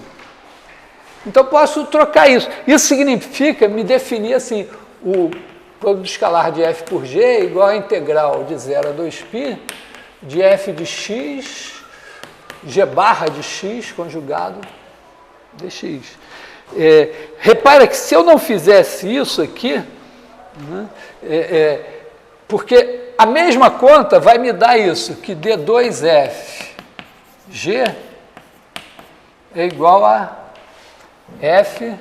Então, posso trocar isso. Isso significa me definir assim, o produto escalar de f por g é igual a integral de 0 a 2π de f de x, g barra de x conjugado dx. Repara que se eu não fizesse isso aqui, né, porque a mesma conta vai me dar isso, que d2f g é igual a f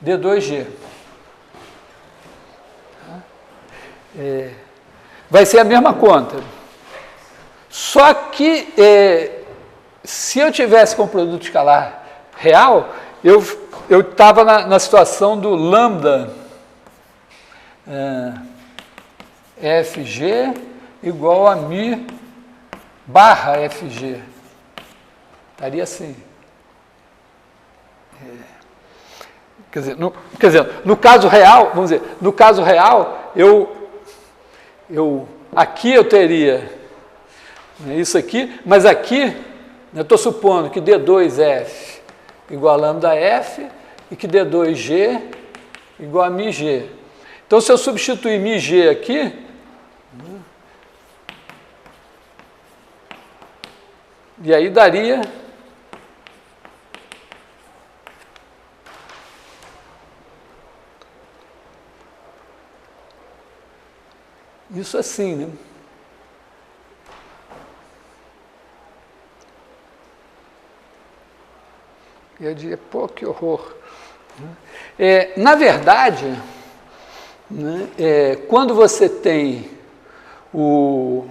d2g. vai ser a mesma conta. Só que se eu tivesse com o produto escalar real, eu estava na situação do lambda FG igual a mi barra FG. Estaria assim. Quer dizer, no caso real, vamos dizer, no caso real, aqui eu teria isso aqui, mas aqui eu estou supondo que D2F igual a lambda F e que D2G igual a μg. Então, se eu substituir μg aqui, e aí daria isso assim, né? Eu diria, pô, que horror. Na verdade, né, quando você tem o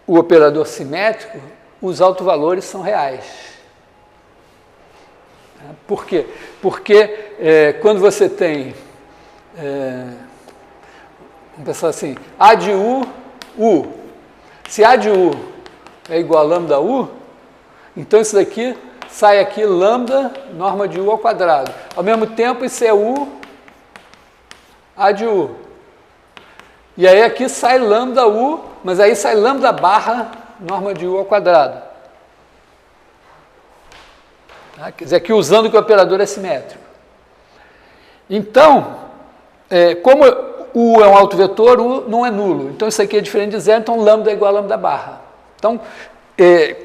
operador simétrico, os autovalores são reais. Por quê? Porque quando você tem, vamos pensar assim, A de U, U. Se A de U é igual a lambda U, então isso daqui sai aqui lambda, norma de U ao quadrado. Ao mesmo tempo, isso é U, A de U. E aí aqui sai lambda U, mas aí sai lambda barra, norma de U ao quadrado. Tá? Quer dizer, aqui usando que o operador é simétrico. Então, como U é um autovetor, U não é nulo. Então, isso aqui é diferente de zero, então lambda é igual a lambda barra. Então,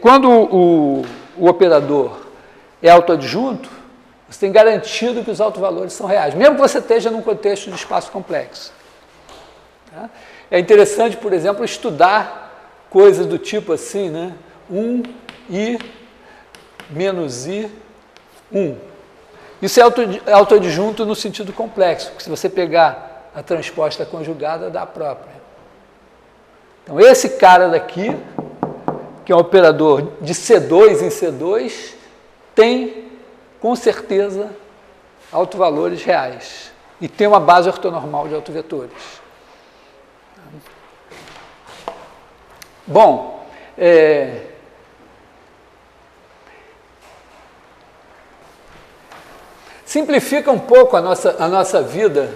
quando o operador é autoadjunto, você tem garantido que os autovalores são reais, mesmo que você esteja num contexto de espaço complexo. Tá? É interessante, por exemplo, estudar coisas do tipo assim, né? 1i menos i, 1. Isso é autoadjunto no sentido complexo, porque se você pegar a transposta conjugada, dá a própria. Então, esse cara daqui, que é um operador de C2 em C2, tem, com certeza, autovalores reais. E tem uma base ortonormal de autovetores. Bom, simplifica um pouco a nossa vida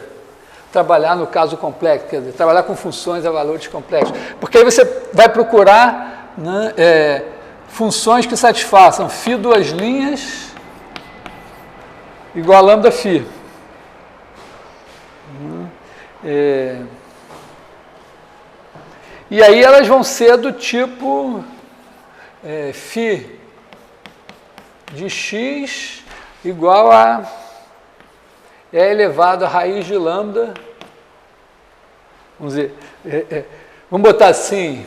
trabalhar no caso complexo, quer dizer, trabalhar com funções a valores complexos. Porque aí você vai procurar, né, funções que satisfaçam φ duas linhas igual a lambda φ. E aí elas vão ser do tipo φ de x igual a E elevado a raiz de lambda. Vamos dizer, vamos botar assim.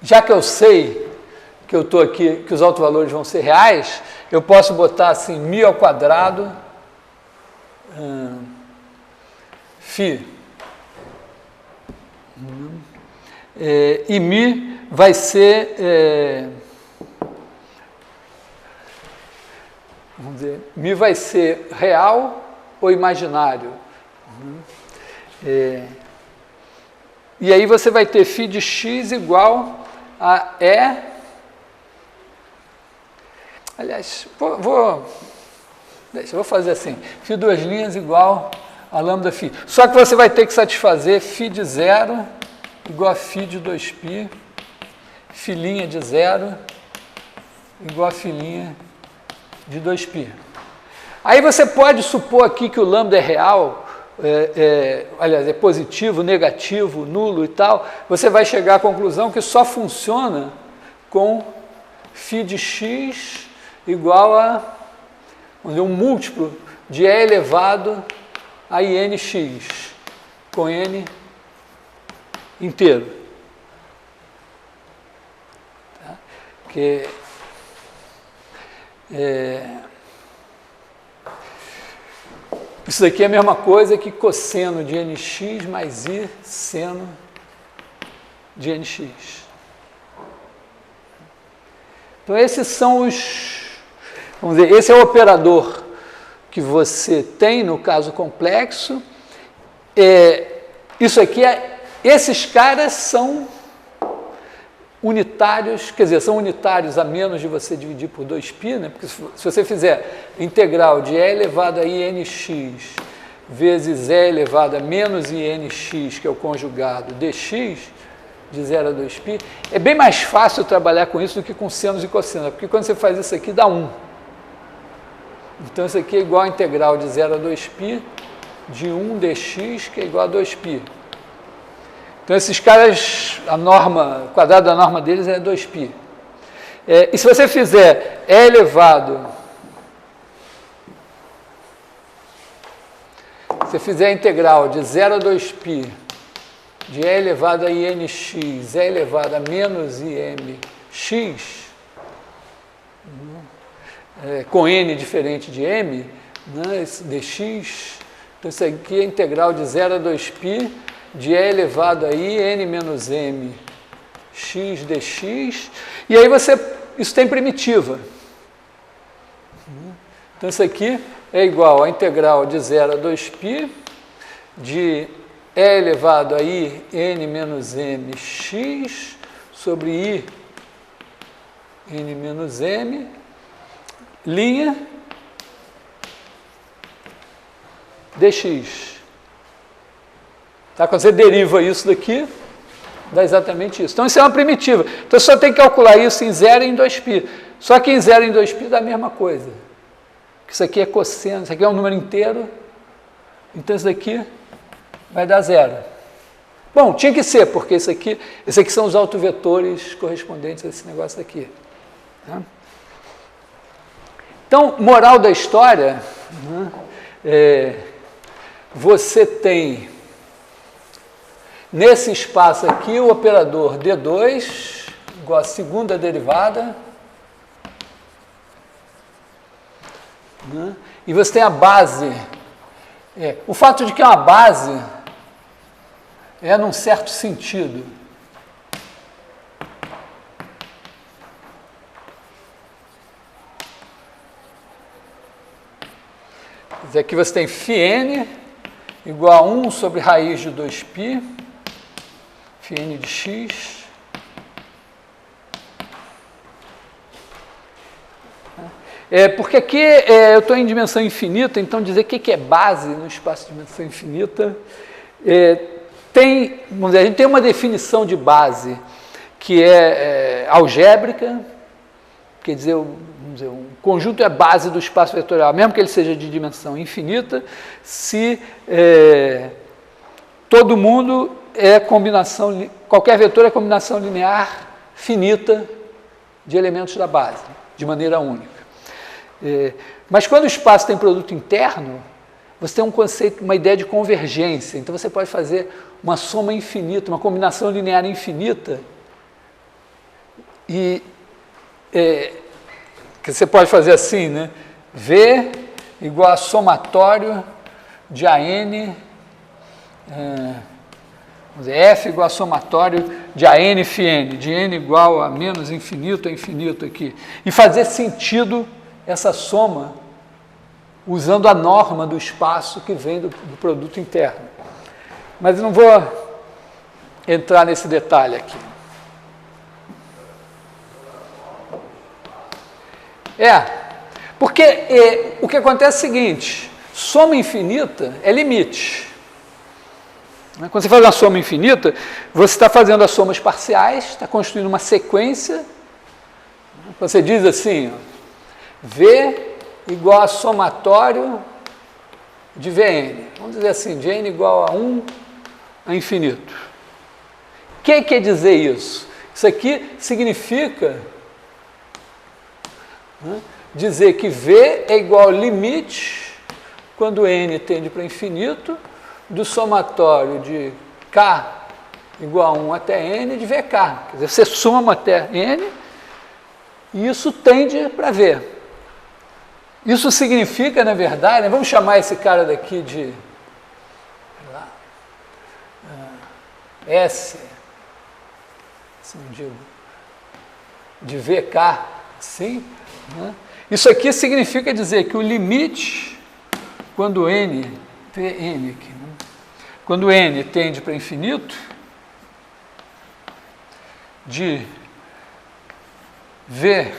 Já que eu sei que eu estou aqui, que os autovalores vão ser reais, eu posso botar assim, μ ao quadrado, φ. E μ vai ser, vamos dizer, μ vai ser real ou imaginário. E aí você vai ter φ de x igual a E. Aliás, vou fazer assim, φ duas linhas igual a lambda φ. Só que você vai ter que satisfazer φ de 0 igual a φ de 2π, φ' de 0 igual a φ' de 2π. Aí você pode supor aqui que o lambda é real, aliás, é positivo, negativo, nulo e tal. Você vai chegar à conclusão que só funciona com φ de x igual a, vamos dizer, um múltiplo de E elevado a INX, com N inteiro. Tá? Isso daqui é a mesma coisa que cosseno de nx mais i seno de nx. Então esses são vamos dizer, esse é o operador que você tem no caso complexo. Isso aqui esses caras são unitários, quer dizer, são unitários a menos de você dividir por 2π, né? Porque se você fizer integral de e elevado a inx vezes e elevado a menos inx, que é o conjugado, dx, de 0 a 2π, é bem mais fácil trabalhar com isso do que com senos e cossenos, porque quando você faz isso aqui dá 1. Então isso aqui é igual a integral de 0 a 2π de 1 dx, que é igual a 2π. Então, esses caras, o quadrado da norma deles é 2π. E se você fizer e elevado, se você fizer a integral de 0 a 2π de e elevado a inx, e elevado a menos imx, com n diferente de m, né, esse dx, então isso aqui é a integral de 0 a 2π de e elevado a i n menos m x dx, e aí isso tem primitiva. Então isso aqui é igual a integral de 0 a 2π de e elevado a i n menos m x sobre i n menos m, linha dx. Tá? Quando você deriva isso daqui, dá exatamente isso. Então, isso é uma primitiva. Então, você só tem que calcular isso em 0 e em 2π. Só que em 0 e em 2π dá a mesma coisa. Isso aqui é cosseno, isso aqui é um número inteiro. Então, isso daqui vai dar 0. Bom, tinha que ser, porque esses aqui são os autovetores correspondentes a esse negócio daqui. Tá? Então, moral da história, né, você tem nesse espaço aqui o operador D2 igual a segunda derivada, né, e você tem a base. O fato de que é uma base é num certo sentido. Quer dizer, aqui você tem φn igual a 1 sobre raiz de 2π, φn de x. Porque aqui eu estou em dimensão infinita, então dizer o que é base no espaço de dimensão infinita, vamos dizer, a gente tem uma definição de base que é algébrica, quer dizer, vamos dizer, um conjunto é a base do espaço vetorial, mesmo que ele seja de dimensão infinita, se todo mundo é combinação, qualquer vetor é combinação linear finita de elementos da base, de maneira única. Mas quando o espaço tem produto interno, você tem um conceito, uma ideia de convergência. Então você pode fazer uma soma infinita, uma combinação linear infinita, e que você pode fazer assim, né? V igual a somatório de AN, vamos dizer, F igual a somatório de AN φn, de n igual a menos infinito a infinito aqui, e fazer sentido essa soma usando a norma do espaço que vem do produto interno. Mas eu não vou entrar nesse detalhe aqui. Porque o que acontece é o seguinte, soma infinita é limite. Quando você faz uma soma infinita, você está fazendo as somas parciais, está construindo uma sequência. Você diz assim, V igual a somatório de Vn. Vamos dizer assim, de n igual a 1 a infinito. O que quer dizer isso? Isso aqui significa dizer que V é igual ao limite, quando n tende para infinito, do somatório de k igual a 1 até n de Vk. Quer dizer, você soma até n e isso tende para V. Isso significa, na verdade, né, vamos chamar esse cara daqui de sei lá, S, se não digo, de VK, sim, né? Isso aqui significa dizer que o limite, quando n, Vn aqui, né? Quando n tende para infinito, de V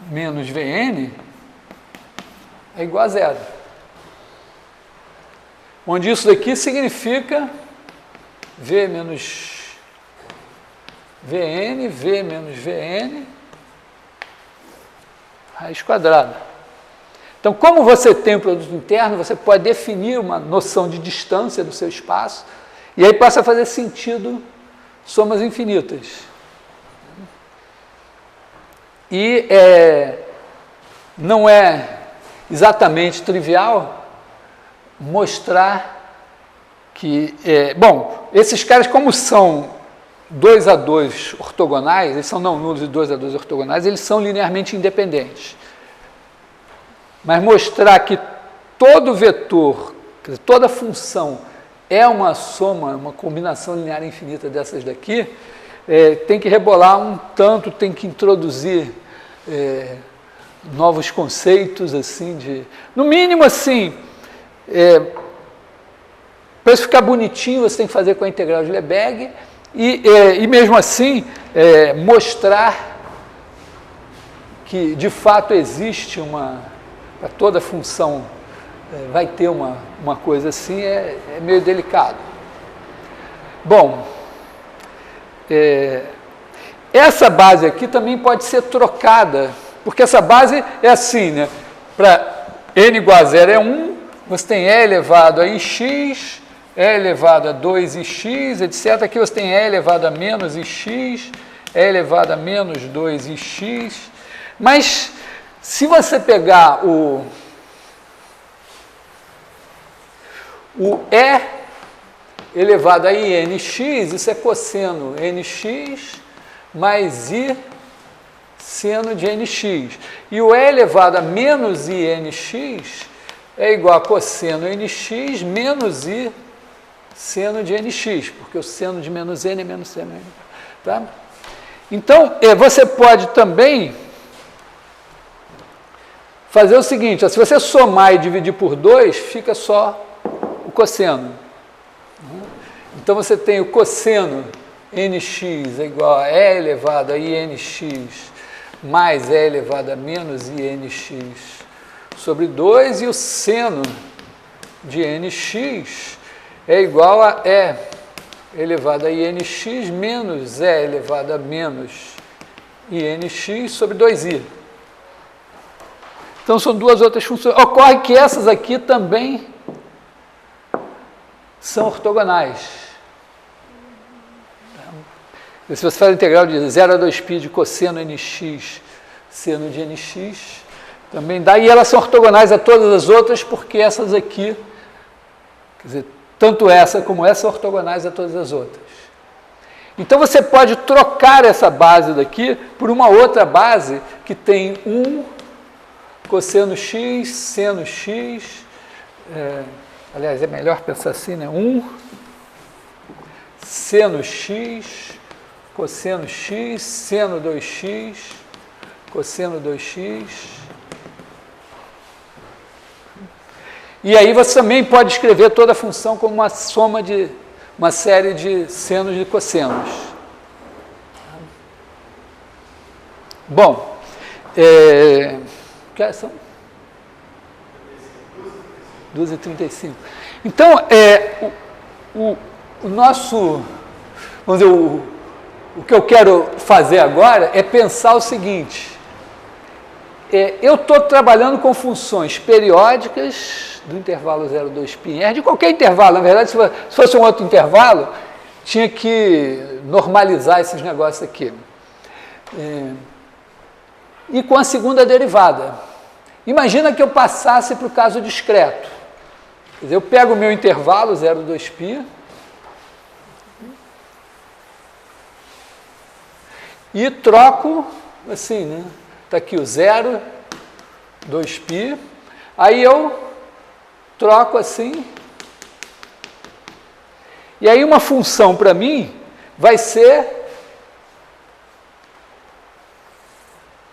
menos Vn é igual a zero. Onde isso daqui significa V menos Vn, V menos Vn, raiz quadrada. Então, como você tem o produto interno, você pode definir uma noção de distância do seu espaço, e aí passa a fazer sentido somas infinitas. E não é exatamente trivial mostrar que... bom, esses caras, como são 2 a 2 ortogonais, eles são não nulos e 2 a 2 ortogonais, eles são linearmente independentes. Mas mostrar que todo vetor, quer dizer, toda função é uma soma, uma combinação linear infinita dessas daqui, tem que rebolar um tanto, tem que introduzir novos conceitos, assim, de... No mínimo, assim, para isso ficar bonitinho, você tem que fazer com a integral de Lebesgue, e mesmo assim, mostrar que, de fato, existe uma... Para toda função vai ter uma coisa assim, é meio delicado. Bom, essa base aqui também pode ser trocada, porque essa base é assim, né? Para n igual a zero é 1, você tem e elevado a ix, e elevado a 2ix, etc. Aqui você tem e elevado a menos ix, e elevado a menos 2ix, mas se você pegar o E elevado a inx, isso é cosseno nx mais i seno de nx. E o E elevado a menos inx é igual a cosseno nx menos i seno de nx, porque o seno de menos n é menos seno n. Tá? Então, você pode também fazer o seguinte, ó, se você somar e dividir por 2, fica só o cosseno. Então, você tem o cosseno nx é igual a e elevado a inx mais e elevado a menos inx sobre 2, e o seno de nx é igual a e elevado a inx menos e elevado a menos inx sobre 2i. Então, são duas outras funções. Ocorre que essas aqui também são ortogonais. Se você faz a integral de 0 a 2π de cosseno nx, seno de nx, também dá. E elas são ortogonais a todas as outras, porque essas aqui, quer dizer, tanto essa como essa são ortogonais a todas as outras. Então, você pode trocar essa base daqui por uma outra base que tem 1 cosseno x, seno x, aliás, é melhor pensar assim, né? 1 seno x, cosseno x, seno 2x, cosseno 2x. E aí você também pode escrever toda a função como uma soma de uma série de senos e cossenos. Bom, que horas são? 12h35. Então, o nosso, vamos dizer, o que eu quero fazer agora é pensar o seguinte: eu estou trabalhando com funções periódicas do intervalo 0,2πr, de qualquer intervalo. Na verdade, se fosse um outro intervalo, tinha que normalizar esses negócios aqui. E com a segunda derivada. Imagina que eu passasse para o caso discreto. Quer dizer, eu pego o meu intervalo 0,2π e troco assim, né? Está aqui o 0, 2π. Aí eu troco assim. E aí uma função para mim vai ser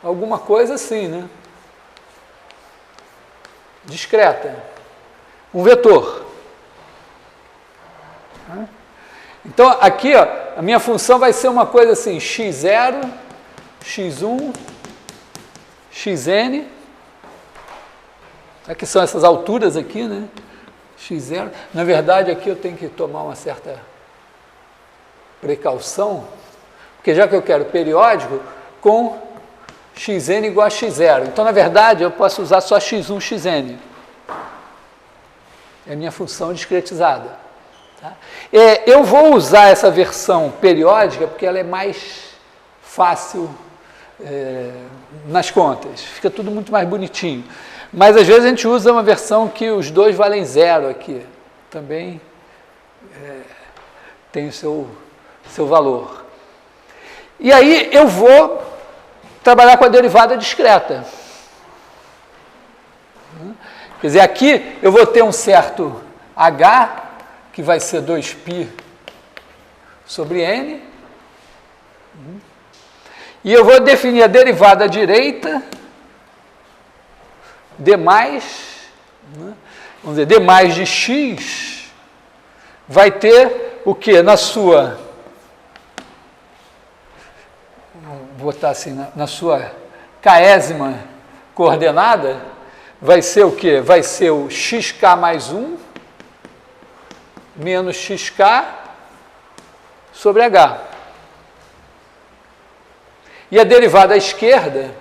alguma coisa assim, né? Discreta. Um vetor. Então, aqui, ó, a minha função vai ser uma coisa assim, x0, x1, xn. Aqui são essas alturas aqui, né? x0. Na verdade, aqui eu tenho que tomar uma certa precaução, porque já que eu quero periódico, com xn igual a x0. Então, na verdade, eu posso usar só x1, xn. É a minha função discretizada. Tá? Eu vou usar essa versão periódica porque ela é mais fácil nas contas. Fica tudo muito mais bonitinho. Mas, às vezes, a gente usa uma versão que os dois valem 0 aqui. Também tem o seu valor. E aí, eu vou trabalhar com a derivada discreta. Quer dizer, aqui eu vou ter um certo h, que vai ser 2π sobre n. E eu vou definir a derivada direita, d mais, vamos dizer, d mais de x, vai ter o quê? Na sua, vou botar assim, na sua késima coordenada, vai ser o quê? Vai ser o xk mais 1 menos xk sobre h. E a derivada à esquerda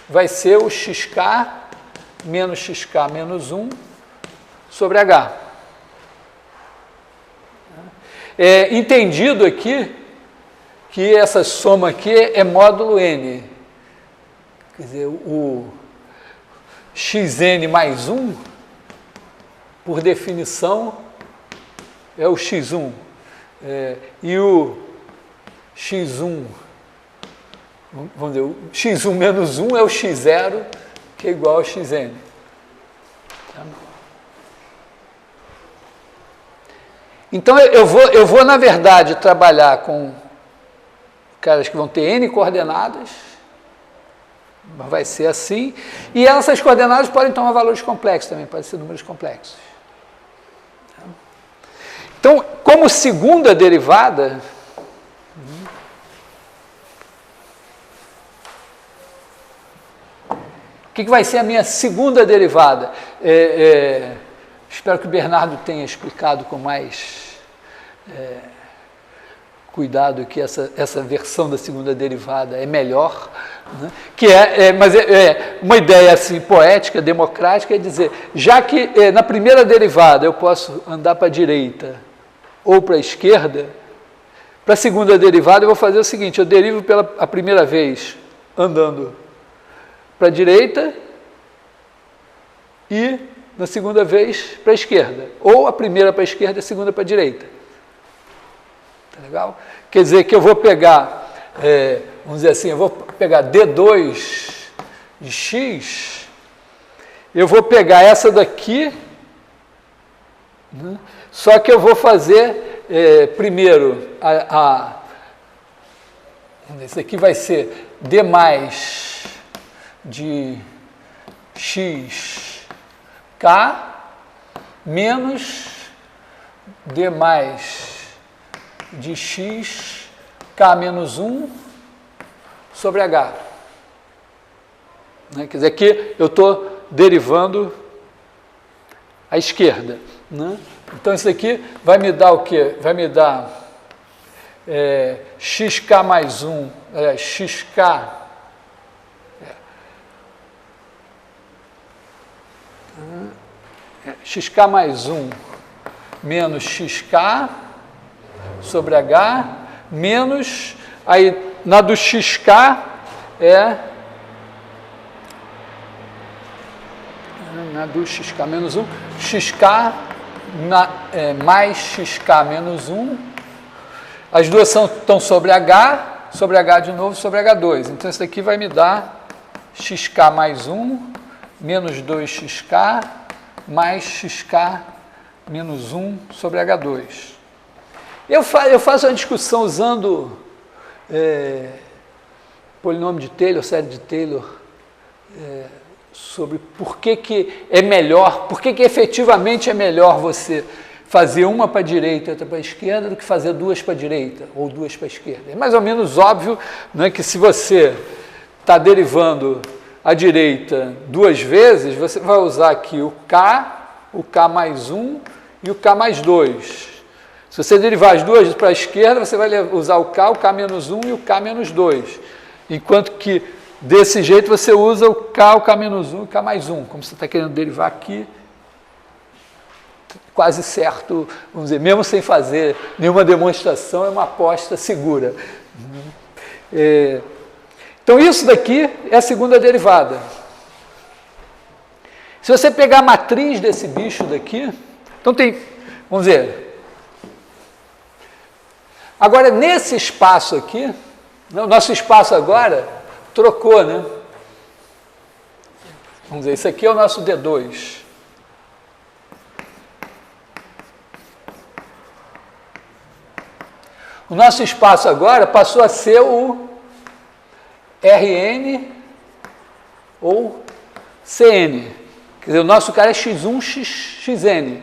vai ser o xk menos 1 sobre h. Entendido aqui que essa soma aqui é módulo n. Quer dizer, o xn mais 1, por definição, é o x1. E o x1, vamos dizer, o x1 menos 1 é o x0, que é igual ao xn. Tá? Então, eu vou, na verdade, trabalhar com caras que vão ter n coordenadas, vai ser assim, e essas coordenadas podem tomar valores complexos também, podem ser números complexos. Então, como segunda derivada, o que vai ser a minha segunda derivada? Espero que o Bernardo tenha explicado com mais cuidado que essa versão da segunda derivada é melhor, né? Mas uma ideia assim poética, democrática, é dizer, já que na primeira derivada eu posso andar para a direita ou para a esquerda, para a segunda derivada eu vou fazer o seguinte, eu derivo a primeira vez andando para a direita e na segunda vez para a esquerda, ou a primeira para a esquerda e a segunda para a direita. Tá legal? Quer dizer que eu vou pegar, vamos dizer assim, eu vou pegar D2 de x, eu vou pegar essa daqui, né? Só que eu vou fazer primeiro, esse aqui vai ser D mais de x k menos D mais de x k menos 1 sobre h. Né? Quer dizer, aqui eu estou derivando à esquerda. Né? Então, isso aqui vai me dar o quê? Vai me dar xk mais 1, xk mais 1 menos xk sobre h, menos, aí na do xk na do xk menos 1, xk mais xk menos 1, as duas estão sobre h, sobre H de novo sobre H2. Então, isso daqui vai me dar xk mais 1, menos 2xk, mais xk menos 1 sobre H2. Eu faço uma discussão usando polinômio de Taylor, série de Taylor, sobre por que é melhor, por que efetivamente é melhor você fazer uma para a direita e outra para a esquerda do que fazer duas para a direita ou duas para a esquerda. É mais ou menos óbvio, não é, que se você está derivando a direita duas vezes, você vai usar aqui o K mais 1 e o K mais 2. Se você derivar as duas para a esquerda, você vai usar o K menos 1 e o K menos 2. Enquanto que, desse jeito, você usa o K menos 1 e o K mais 1. Como você está querendo derivar aqui, quase certo, vamos dizer, mesmo sem fazer nenhuma demonstração, é uma aposta segura. Então, isso daqui é a segunda derivada. Se você pegar a matriz desse bicho daqui, então tem, vamos dizer, agora nesse espaço aqui, o nosso espaço agora trocou, né? Vamos dizer, isso aqui é o nosso D2. O nosso espaço agora passou a ser o Rn ou Cn. Quer dizer, o nosso cara é x1, xn.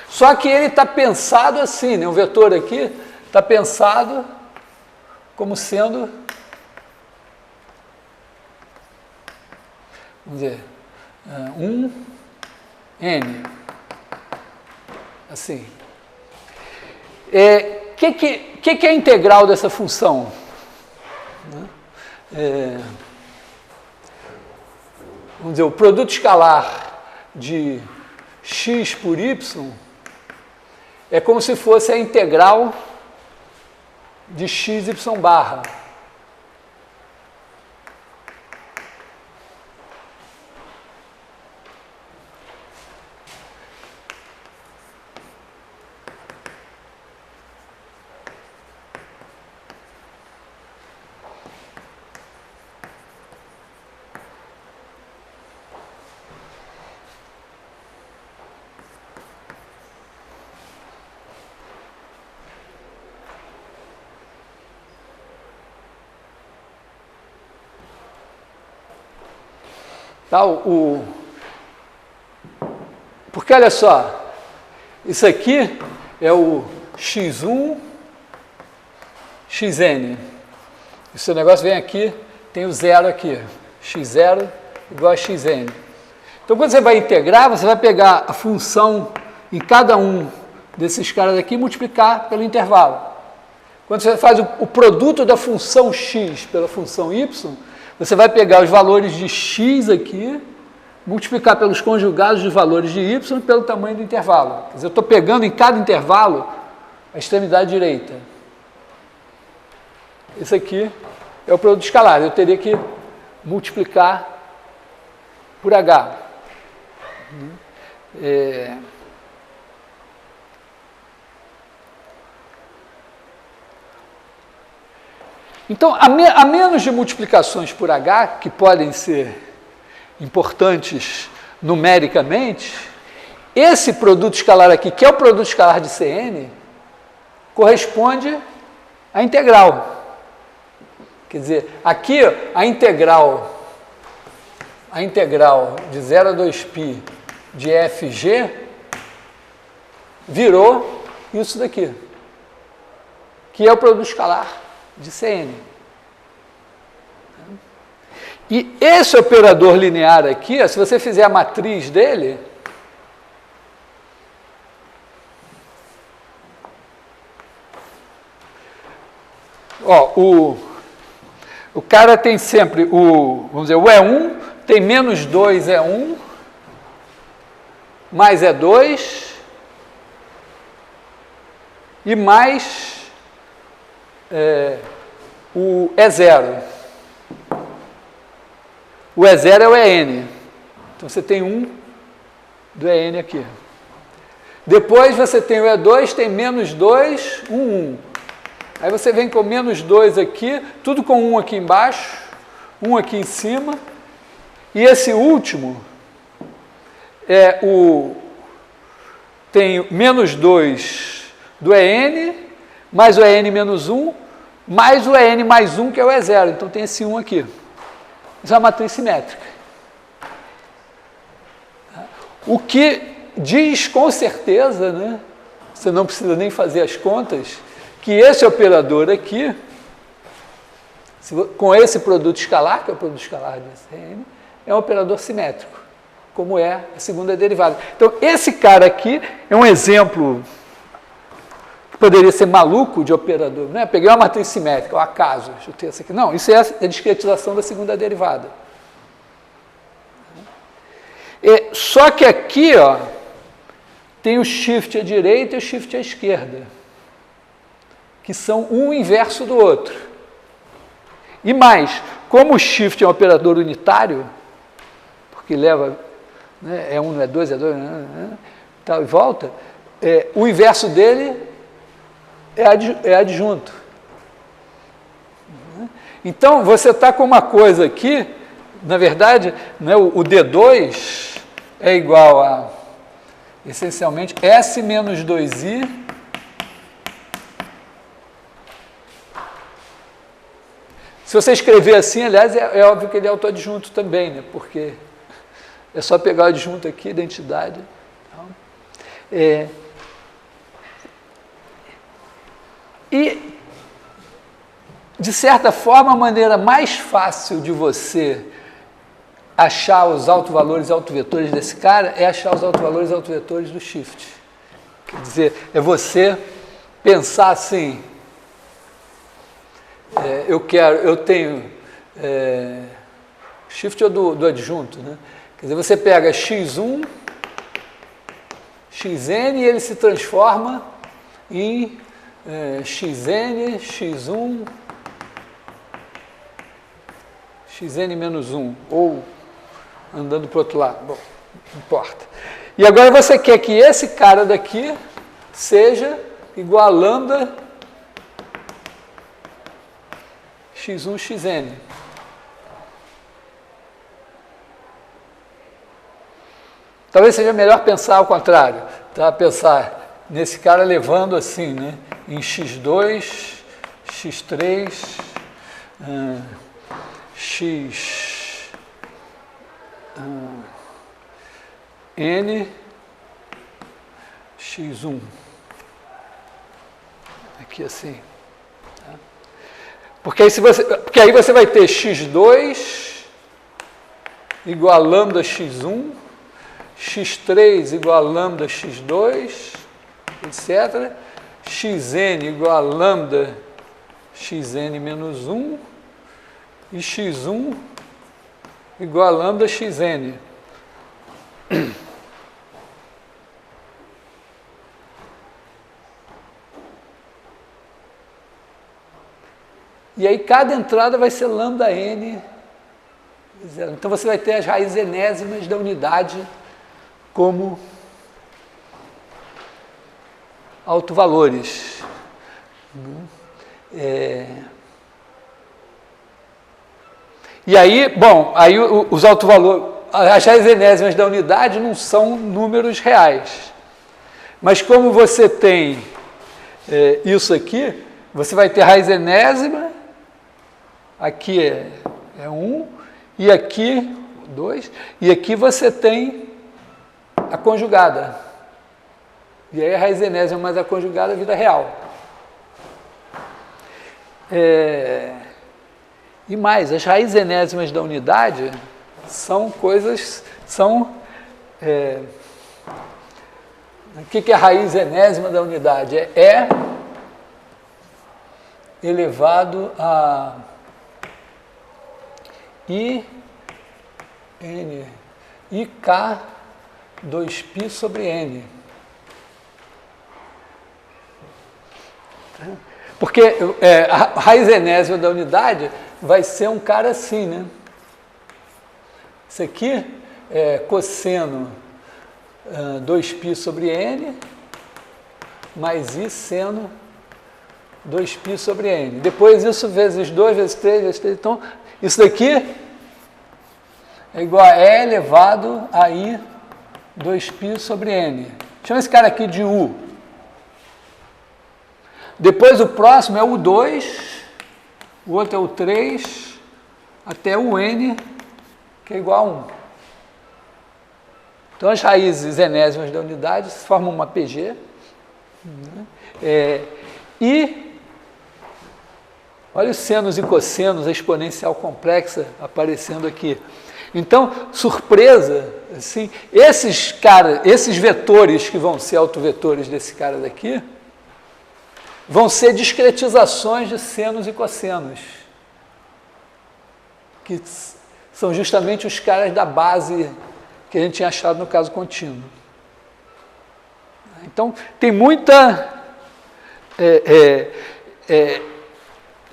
Só que ele está pensado assim, né? O vetor aqui está pensado como sendo, vamos dizer, 1n. Assim. O que é a integral dessa função? Vamos dizer, o produto escalar de x por y é como se fosse a integral de x, y barra. Tá, porque olha só, isso aqui é o x1, xn. Esse negócio vem aqui, tem o zero aqui, x0 igual a xn. Então, quando você vai integrar, você vai pegar a função em cada um desses caras aqui e multiplicar pelo intervalo. Quando você faz o produto da função x pela função y, você vai pegar os valores de x aqui, multiplicar pelos conjugados dos valores de y pelo tamanho do intervalo. Quer dizer, eu estou pegando em cada intervalo a extremidade direita. Esse aqui é o produto escalar. Eu teria que multiplicar por h. Então, a menos de multiplicações por h, que podem ser importantes numericamente, esse produto escalar aqui, que é o produto escalar de Cn, corresponde à integral. Quer dizer, aqui a integral de 0 a 2π de fg virou isso daqui, que é o produto escalar de Cn. E esse operador linear aqui, se você fizer a matriz dele, o cara tem sempre vamos dizer, o E1 tem menos 2 E1, mais E2, e mais o E0. O E0 é o EN. Então, você tem um do EN aqui. Depois, você tem o E2, tem menos 2, 1. Aí você vem com menos 2 aqui, tudo com 1 aqui embaixo, 1 aqui em cima, e esse último tem menos 2 do EN, mais o EN menos 1, mais o EN mais 1, que é o E0. Então tem esse 1 aqui. Isso é uma matriz simétrica. O que diz com certeza, né, você não precisa nem fazer as contas, que esse operador aqui, com esse produto escalar, que é o produto escalar de SN, é um operador simétrico, como é a segunda derivada. Então, esse cara aqui é um exemplo que poderia ser maluco de operador. Né? Peguei uma matriz simétrica, ao acaso, deixa eu ter essa aqui. Não, isso é a discretização da segunda derivada. Só que aqui, ó, tem o shift à direita e o shift à esquerda, que são um inverso do outro. E mais, como o shift é um operador unitário, porque leva, né, é 1, não é 2, é 2, tal, e volta, o inverso dele é adjunto. Então, você está com uma coisa aqui, na verdade, né, o D2 é igual a, essencialmente, S menos 2I se você escrever assim, aliás, é óbvio que ele é autoadjunto também, né, porque é só pegar o adjunto aqui, identidade. E, de certa forma, a maneira mais fácil de você achar os autovalores e autovetores desse cara é achar os autovalores e autovetores do shift. Quer dizer, é você pensar assim, eu tenho shift ou do adjunto, né? Quer dizer, você pega x1, xn e ele se transforma em xn, x1, xn menos 1, ou andando para o outro lado, bom, não importa. E agora você quer que esse cara daqui seja igual a lambda x1, xn. Talvez seja melhor pensar ao contrário, tá? Pensar nesse cara levando assim, né? Em x2, x3, n, x1. Aqui assim. Tá? Porque aí você vai ter x2 igual a lambda x1, x3 igual a lambda x2, etc. xn igual a lambda xn menos 1 e x1 igual a lambda xn. E aí cada entrada vai ser lambda n. Então você vai ter as raízes enésimas da unidade como autovalores. E aí, bom, aí os autovalores, as raízes enésimas da unidade não são números reais. Mas como você tem isso aqui, você vai ter raiz enésima, aqui é 1, e aqui 2, e aqui você tem a conjugada. E aí a raiz enésima mais a conjugada vira real. E mais, as raízes enésimas da unidade são coisas, o que é a raiz enésima da unidade? É elevado a ik 2π sobre n. Porque a raiz enésima da unidade vai ser um cara assim, né? Isso aqui é cosseno 2π sobre n mais i seno 2π sobre n. Depois isso vezes 2, vezes 3, vezes 3. Então, isso daqui é igual a E elevado a I 2π sobre n. Chama esse cara aqui de U. Depois o próximo é o 2, o outro é o 3, até o n, que é igual a 1. Então as raízes enésimas da unidade formam uma PG. E olha os senos e cossenos, a exponencial complexa aparecendo aqui. Então, surpresa, assim, esses vetores que vão ser autovetores desse cara daqui, vão ser discretizações de senos e cossenos, que são justamente os caras da base que a gente tinha achado no caso contínuo. Então, tem muita...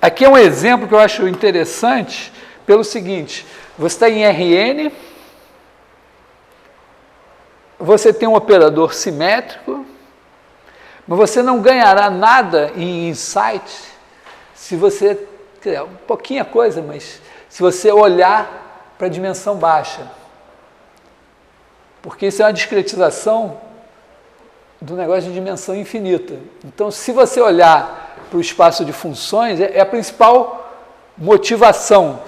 aqui é um exemplo que eu acho interessante, pelo seguinte: você está em Rn, você tem um operador simétrico, mas você não ganhará nada em insight se você, pouquinha coisa, mas se você olhar para a dimensão baixa. Porque isso é uma discretização do negócio de dimensão infinita. Então, se você olhar para o espaço de funções, é a principal motivação.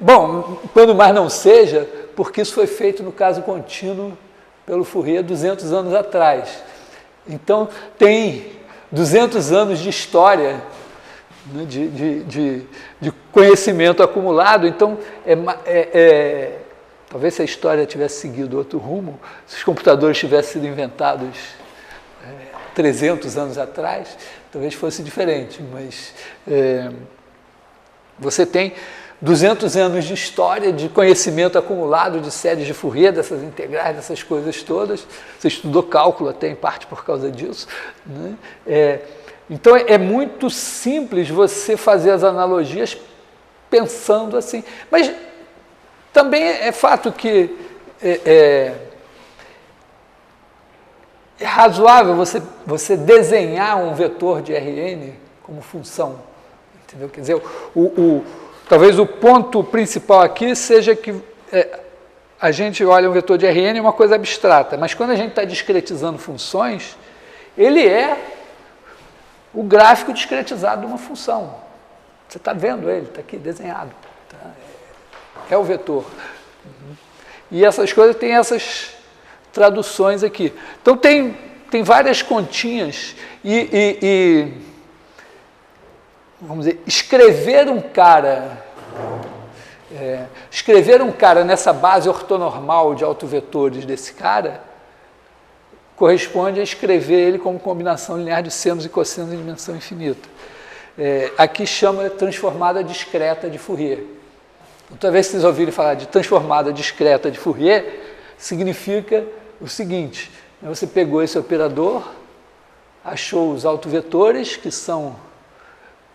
Bom, quando mais não seja, porque isso foi feito no caso contínuo pelo Fourier 200 anos atrás. Então, tem 200 anos de história, né, de conhecimento acumulado. Então, talvez se a história tivesse seguido outro rumo, se os computadores tivessem sido inventados 300 anos atrás, talvez fosse diferente, mas você tem 200 anos de história, de conhecimento acumulado, de séries de Fourier, dessas integrais, dessas coisas todas. Você estudou cálculo até em parte por causa disso, né? Então é muito simples você fazer as analogias pensando assim. Mas também é fato que é razoável você desenhar um vetor de Rn como função. Entendeu? Quer dizer, talvez o ponto principal aqui seja que a gente olha um vetor de Rn é uma coisa abstrata, mas quando a gente está discretizando funções, ele é o gráfico discretizado de uma função. Você está vendo ele, está aqui desenhado. Tá? É o vetor. E essas coisas têm essas traduções aqui. Então, tem várias continhas e vamos dizer, escrever um cara nessa base ortonormal de autovetores desse cara corresponde a escrever ele como combinação linear de senos e cossenos em dimensão infinita. Aqui chama transformada discreta de Fourier. Então, talvez vocês ouvirem falar de transformada discreta de Fourier, significa o seguinte: você pegou esse operador, achou os autovetores, que são,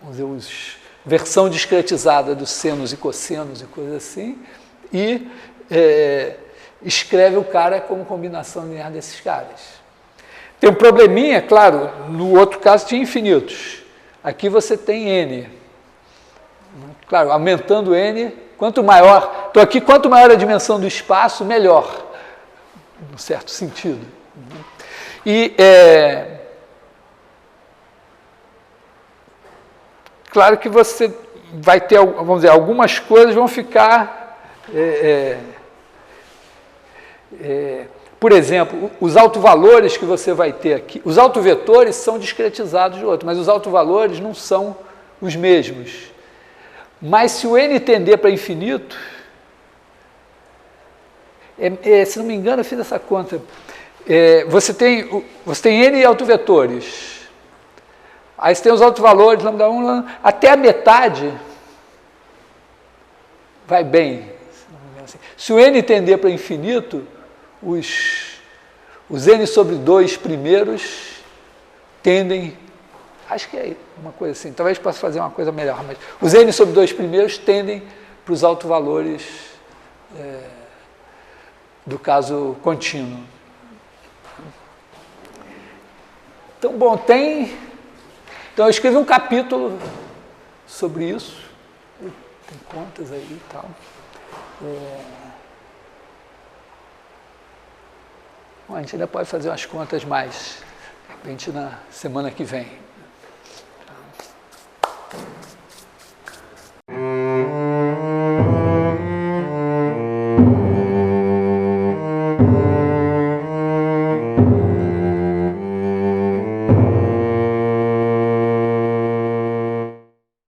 vamos dizer, versão discretizada dos senos e cossenos e coisas assim, e escreve o cara como combinação linear desses caras. Tem um probleminha, claro, no outro caso tinha infinitos. Aqui você tem n. Claro, aumentando n, quanto maior... Então aqui, quanto maior a dimensão do espaço, melhor, num certo sentido. E claro que você vai ter, vamos dizer, algumas coisas vão ficar... por exemplo, os autovalores que você vai ter aqui, os autovetores são discretizados de outro, mas os autovalores não são os mesmos. Mas se o n tender para infinito, se não me engano, eu fiz essa conta, você tem n autovetores, aí você tem os autovalores, lambda 1, até a metade vai bem. Se o n tender para infinito, os n sobre 2 primeiros tendem, acho que é uma coisa assim, talvez possa fazer uma coisa melhor, mas os n sobre 2 primeiros tendem para os autovalores do caso contínuo. Então, bom, Então eu escrevi um capítulo sobre isso, tem contas aí e tal. Bom, a gente ainda pode fazer umas contas mais, de repente, na semana que vem. Tá?